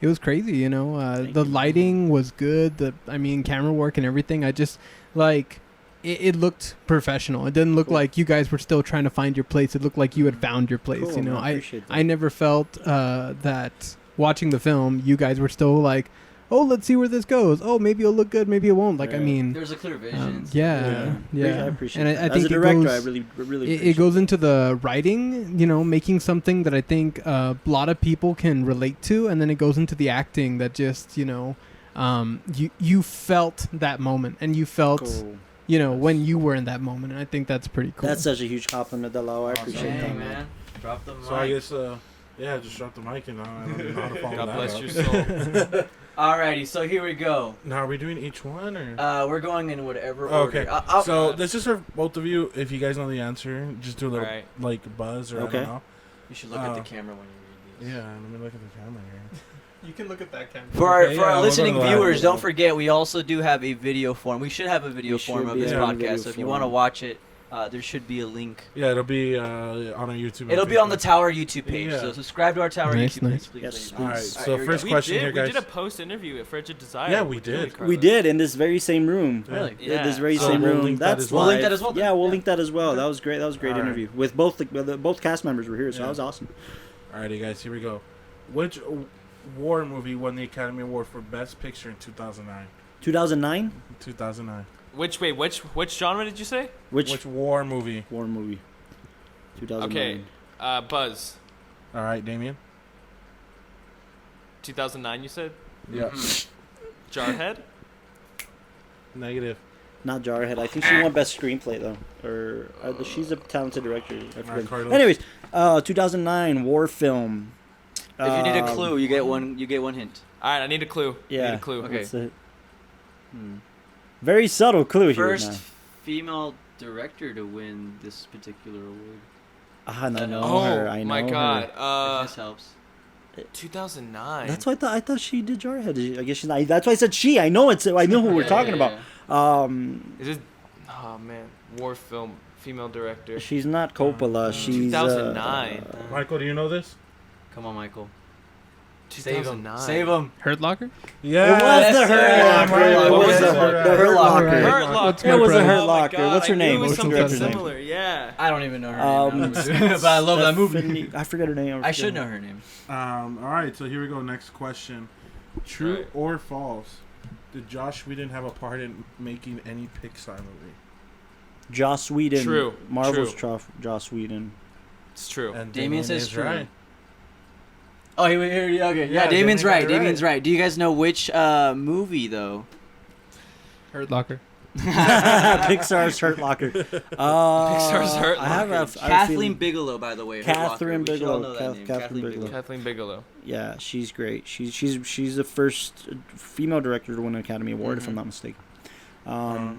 it was crazy, you know. Thank The you. lighting was good. Camera work and everything. I just like it looked professional. It didn't look Cool. like you guys were still trying to find your place. It looked like you had found your place. Cool, You know, man, appreciate that. I never felt that watching the film, you guys were still like, oh, let's see where this goes. Oh, maybe it'll look good, maybe it won't. Like, I Yeah. mean, There's a clear vision. yeah. I appreciate And that. I As think a it director, goes- I really it appreciate goes into the writing, you know, making something that I think a lot of people can relate to, and then it goes into the acting that just, you know, you felt that moment, and you felt, Cool. you know, when you were in that moment, and I think that's pretty cool. That's such a huge compliment, Delo. I appreciate Dang, that, man. Drop the mic. So I guess, yeah, just drop the mic and I don't know how to follow God that bless up. your soul. Alrighty, so here we go. Now, are we doing each one or? We're going in whatever Okay. order. So this is for both of you. If you guys know the answer, just do a little Alright. like buzz or Okay. I don't know. you should look at the camera when you read these. Yeah, let me look at the camera here. you can look at that camera. For our, Okay, for yeah, our we'll listening go to that. viewers, don't forget we also do have a video form. We should have a video We form should of be this having a video podcast. So if you form. want to watch it, there should be a link. Yeah, it'll be on our YouTube. and It'll be on the Facebook. Tower YouTube page. Yeah. So subscribe to our Tower Nice, YouTube nice. page, please. Yes, ladies and All right. gentlemen. So here we first go. question here, we guys. did a post interview at Frigid Desire. Yeah, we with Joey did. Carlos. We did in this very same room. Really? Yeah. This very So same we'll room. link that That's as We'll well. link that as well. Yeah, we'll Yeah. link that as well. That was great. That was a great All right. interview with both both cast members were here, so Yeah. that was awesome. Alrighty, guys, here we go. Which war movie won the Academy Award for Best Picture in 2009? 2009 2009. Which genre did you say? Which war movie? war movie? 2009. Okay, Buzz. All right, Damian. 2009, you said? Yeah. Jarhead? Negative. Not Jarhead. I think she won best screenplay though, or she's a talented director. I forget. Carlos. Anyways, 2009 war film. If you need a clue, you get one. You get one hint. All right, I need a clue. I Yeah. need a clue. Okay. What's it? Very subtle clue here. First Now. female director to win this particular award. I know Oh her. I know my her. God. if this helps. 2009. That's why I thought she did Jarhead. I guess she's not. That's why I said she. I know it's. I know who we're Yeah, talking yeah, about. Is this? Oh man, war film, female director. She's not Coppola. She's 2009. Michael, do you know this? Come on, Michael. Save him. 2009. Save him. Hurt Locker? Yeah. It was the Yes, Hurt sir. Locker. It What was was the it? Hurt Locker. Right. Hurt Locker. What's It my was a brother? Hurt Oh my Locker. God, What's her I knew name? it was What's the something director's name? similar. Yeah. I don't even know her name. But I love that movie. I forget her name. I should know her name. All right, so here we go. Next question. True Right. or false? Did Josh Whedon have a part in making any Pixar movie? Joss Whedon. True. Marvel's True. Joss Whedon. It's true. And Damien says is true. right. Oh, okay. Yeah, Yeah, Damien's Damien got right. it Damien's right. Do you guys know which movie though? Hurt Locker. Pixar's Hurt Locker. Pixar's Hurt I have Locker. a Kathleen feeling- Bigelow, by the way. Hurt Catherine Locker. We should all Bigelow. know that name. Catherine Bigelow. Kathleen Bigelow. Yeah, she's great. She's the first female director to win an Academy Award, if I'm not mistaken. Yeah.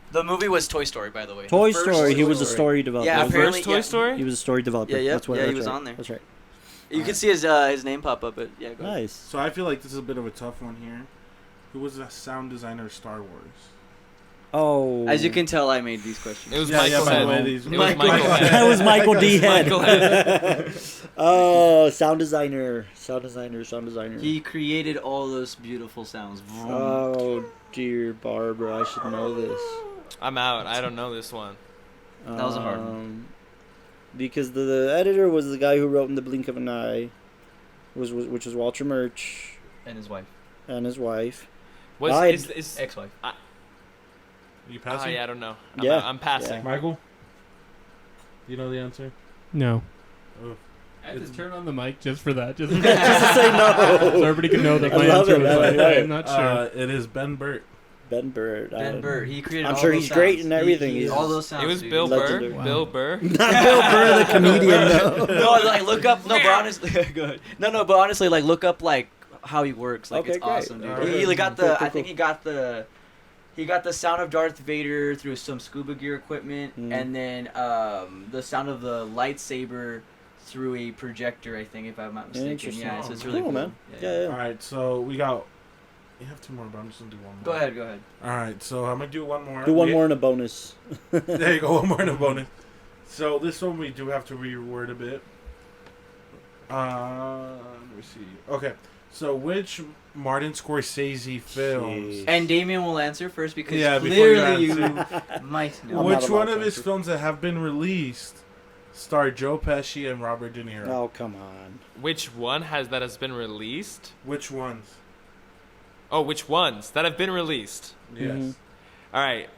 The movie was Toy Story, by the way. Toy The first Story. He Toy was a Story. story developer. Yeah, The apparently- first Toy yeah. Story? He was a story developer. Yeah, that's what. yeah, he that's was right. on there. That's right. You can see his name pop up, but yeah. Go ahead. Nice. So I feel like this is a bit of a tough one here. Who was the sound designer of Star Wars? Oh. As you can tell, I made these questions. It was Yeah, Michael by the Head. way, these- It was Michael Michael Head. Head. that was Michael D. Head. Michael Head. Oh, sound designer. He created all those beautiful sounds. Oh dear, Barbara, I should know this. I'm out. I don't know this one. That was a hard one. Because the editor was the guy who wrote In the Blink of an Eye, which was Walter Murch And his wife, and his wife. Was Died. is ex-wife. You Oh passing? yeah, I don't know. Yeah, I'm passing. Michael? Do you know the answer? No. Oh. I had to turn on the mic just for that. Just Just to say no. so everybody can know that I my love answer it, was man. I like, love it. I'm not sure. It is Ben Burt. Ben Burt. Ben Burt. He created. I'm all sure those he's great sounds. and everything. He, He's- all those sounds. It was dude. Bill Legendary. Burr. Wow. Bill Burr. Not Bill Burr, the comedian. No. No, like look up. No, but honestly, good. No, but honestly, like look up like how he works. Like Okay, it's great. awesome, dude. Alright. He like, got the. Cool, cool, I think cool. he got the sound of Darth Vader through some scuba gear equipment, Mm. and then the sound of the lightsaber through a projector. I think, if I'm not mistaken. Interesting. Yeah, so it's really Cool, cool. man. Yeah. All right, so we got. You have two more, but I'm just gonna do one more. Go ahead. Go ahead. All right, so I'm gonna do one more. Do one more in a bonus. There you go, one more in a bonus. So this one we do have to reword a bit. Let me see. Okay, so which Martin Scorsese films? Jeez. And Damian will answer first because Yeah, before you clearly you answer. might know. I'm Which not a one lot of his answer. films that have been released star Joe Pesci and Robert De Niro? Oh, come on. Which one has been released? Which ones? Oh, which ones that have been released? Yes. Mhm. All right.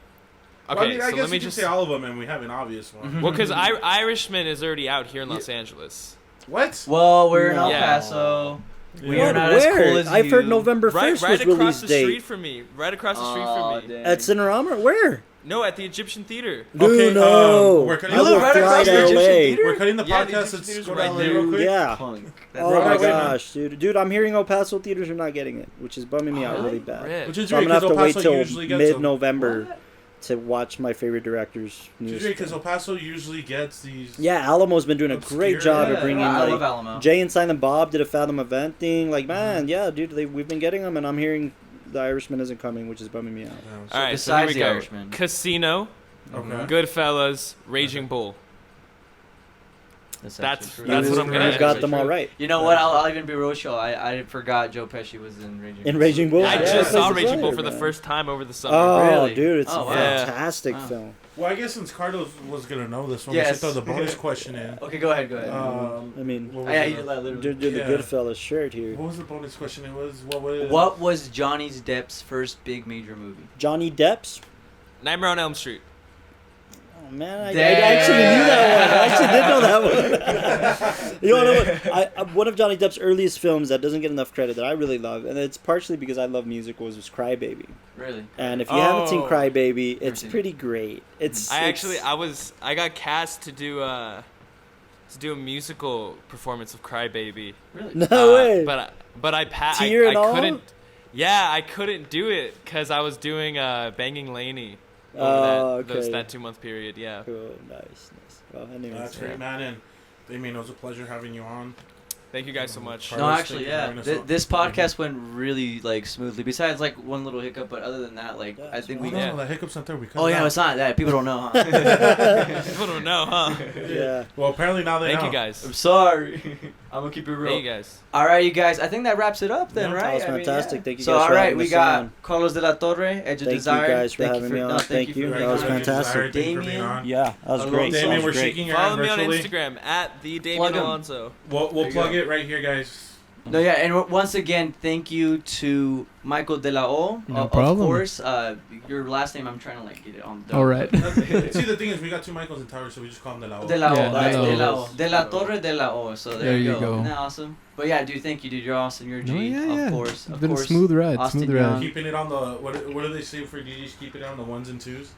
Okay, Well, I mean, I so guess let me you can just. say all of them, and we have an obvious one. Mhm. Well, because Irishman is already out here in Los Angeles. What? Well, we're in No. El Yeah. Paso. Yeah. We are not as cool as I've heard you. November 1st Right was across release the date. street from me. Right across the street Aw, from me. dang. At Cinerama? Where? No, at the Egyptian Theater. Dude, no. we're cutting You the live right podcast. across to the Egyptian LA. Theater? We're cutting the Yeah, the podcast. Egyptian Let's Theater's go right down there. there real quick. Yeah. Punk. Oh Right, my wait, man. gosh, dude. I'm hearing El Paso theaters are not getting it, which is bumming me out really bad. Rip. Which is So I'm great gonna because have to El wait Paso till usually gets them. mid-November What? to watch my favorite director's Which is news. great because El Paso usually gets these. Yeah, Alamo's been doing a Obscure. great job Yeah, of bringing I love like Alamo. Jay and Silent Bob did a Fathom event thing. Like, man, yeah, dude, we've been getting them, and I'm hearing The Irishman isn't coming, which is bumming me out. Yeah. All right, so here besides we The go. Irishman. Casino, Okay. Goodfellas, Raging Bull. That's That's actually what I'm true. gonna You've got answer. them all right. You know what? I'll even be real show. I forgot Joe Pesci was in Raging In Bull. Raging Bull? I Yeah, just that's saw his Raging Bull brother, for the man. first time over the summer. Oh, Really? dude, it's Oh, a wow. fantastic Wow. film. Well, I guess since Carlos was gonna know this one, Yes. we should throw the bonus question in. Okay, go ahead. Go ahead. I mean, what was yeah, it? you literally. dude, the Yeah. Goodfellas shirt here. What was the bonus question? It was What was Johnny Depp's first big major movie? Johnny Depp's. Nightmare on Elm Street. Oh, man, I Damn. actually knew that one. I actually did know that one. You know what? One of Johnny Depp's earliest films that doesn't get enough credit that I really love, and it's partially because I love musicals, was Cry Baby. Really? And if you haven't seen Oh. Cry Baby, it's seen it. pretty great. It's I got cast to do a musical performance of Cry Baby. Really? no way. But I passed. Tear I and all? couldn't. Yeah, I couldn't do it because I was doing Banging Laney over Oh, okay. that 2-month period. Yeah. Cool, nice. Well, anyways, That's great, man. And Damian, it was a pleasure having you on. Thank you guys so much. No, Carlos, actually, thank you for yeah. having us on. This podcast went really like smoothly. Besides like one little hiccup, but other than that, like I think we. No, Yeah. no, the hiccup's not there. We cut Oh it yeah, out. it's not that. People don't know. Huh? People don't know, huh? yeah. Well, apparently now they Thank know. you guys. I'm sorry. I'm gonna keep it real. Thank you guys. All right, you guys. I think that wraps it up then, Yeah, right? that was I mean, fantastic. Thank you So guys all for right, having we us got on. Carlos de la Torre, Edge of Thank you Desire. guys for having me on. Thank you. Very That was good. fantastic. Thank you for being Damian. on. Yeah, that was Hello, great. Damian, That was we're great. shaking your Follow hand me on virtually. Instagram at the Plug Damian 'em. Alonso. We'll There you plug go. it right here, guys. No, yeah, and once again, thank you to Michael de la O. No Of problem. course, your last name, I'm trying to like get it on. All right. See, the thing is, we got two Michaels in Tower, so we just call them De La O. De la O, Yeah, right? De La De la O. O. De la Torre de la O. So there, There you you go. go. Isn't that awesome? But yeah, dude, thank you, dude. You're awesome. You're a G. No, yeah. Of course. It's Of been course. a smooth ride. Austin Smooth Young. ride. Keeping it on the what do they say for DJs? Keep it on the ones and twos.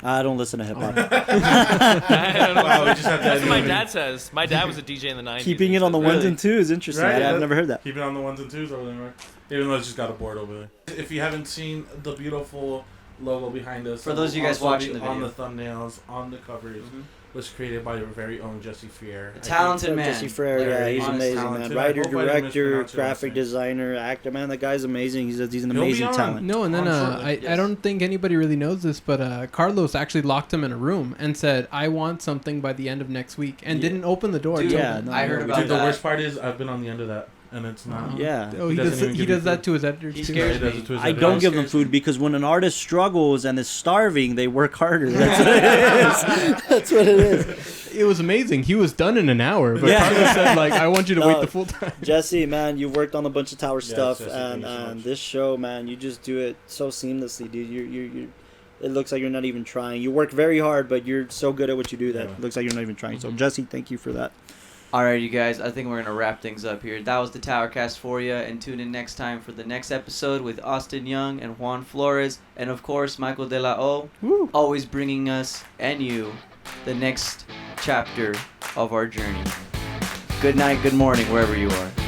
I don't listen to hip hop. I don't know. Wow, we just have to That's what my edit it. dad says. My dad was a DJ in the 90s. Keeping it on the Really? ones and twos is interesting. Right, I've yeah. never heard that. Keep it on the ones and twos over there. Even though it's just got a board over there. If you haven't seen the beautiful logo behind us, For those of you guys also watching the on video. the thumbnails, on the covers, Mhm. was created by your very own Jesse Fier. A talented man. Jesse Frere, yeah, Very he's honest, amazing, talented. man. I Writer, hope I didn't director, mispronounce your last graphic name. designer, actor, man. That guy's amazing. He's an He'll be amazing on. talent. No, and then On shortly. I Yes. don't think anybody really knows this, but Carlos actually locked him in a room and said, "I want something by the end of next week," and Yeah. didn't open the door. Dude, till yeah, then. no, I heard no, about Dude, the that. worst part is I've been on the end of that, and it's not. Yeah. Oh, He he doesn't does. even He give does you that food. to his editors He too. scares He does me. it to his I editors. don't give them scares me. food because when an artist struggles and is starving, they work harder. That's what it is. That's what it is. It was amazing. He was done in an hour, but Yeah. Carlos said, "Like, I want you to No. wait the full time." Jesse, man, you worked on a bunch of Tower Yes, stuff, Jesse, and thank you so much. this show, man, you just do it so seamlessly, dude. it looks like you're not even trying. You work very hard, but you're so good at what you do that Yeah. it looks like you're not even trying. So Mhm. Jesse, thank you for that. All right, you guys. I think we're gonna wrap things up here. That was the TowerCast for you, and tune in next time for the next episode with Austin Young and Juan Flores, and of course Michael De La O, Woo. always bringing us and you the next chapter of our journey. Good night, good morning, wherever you are.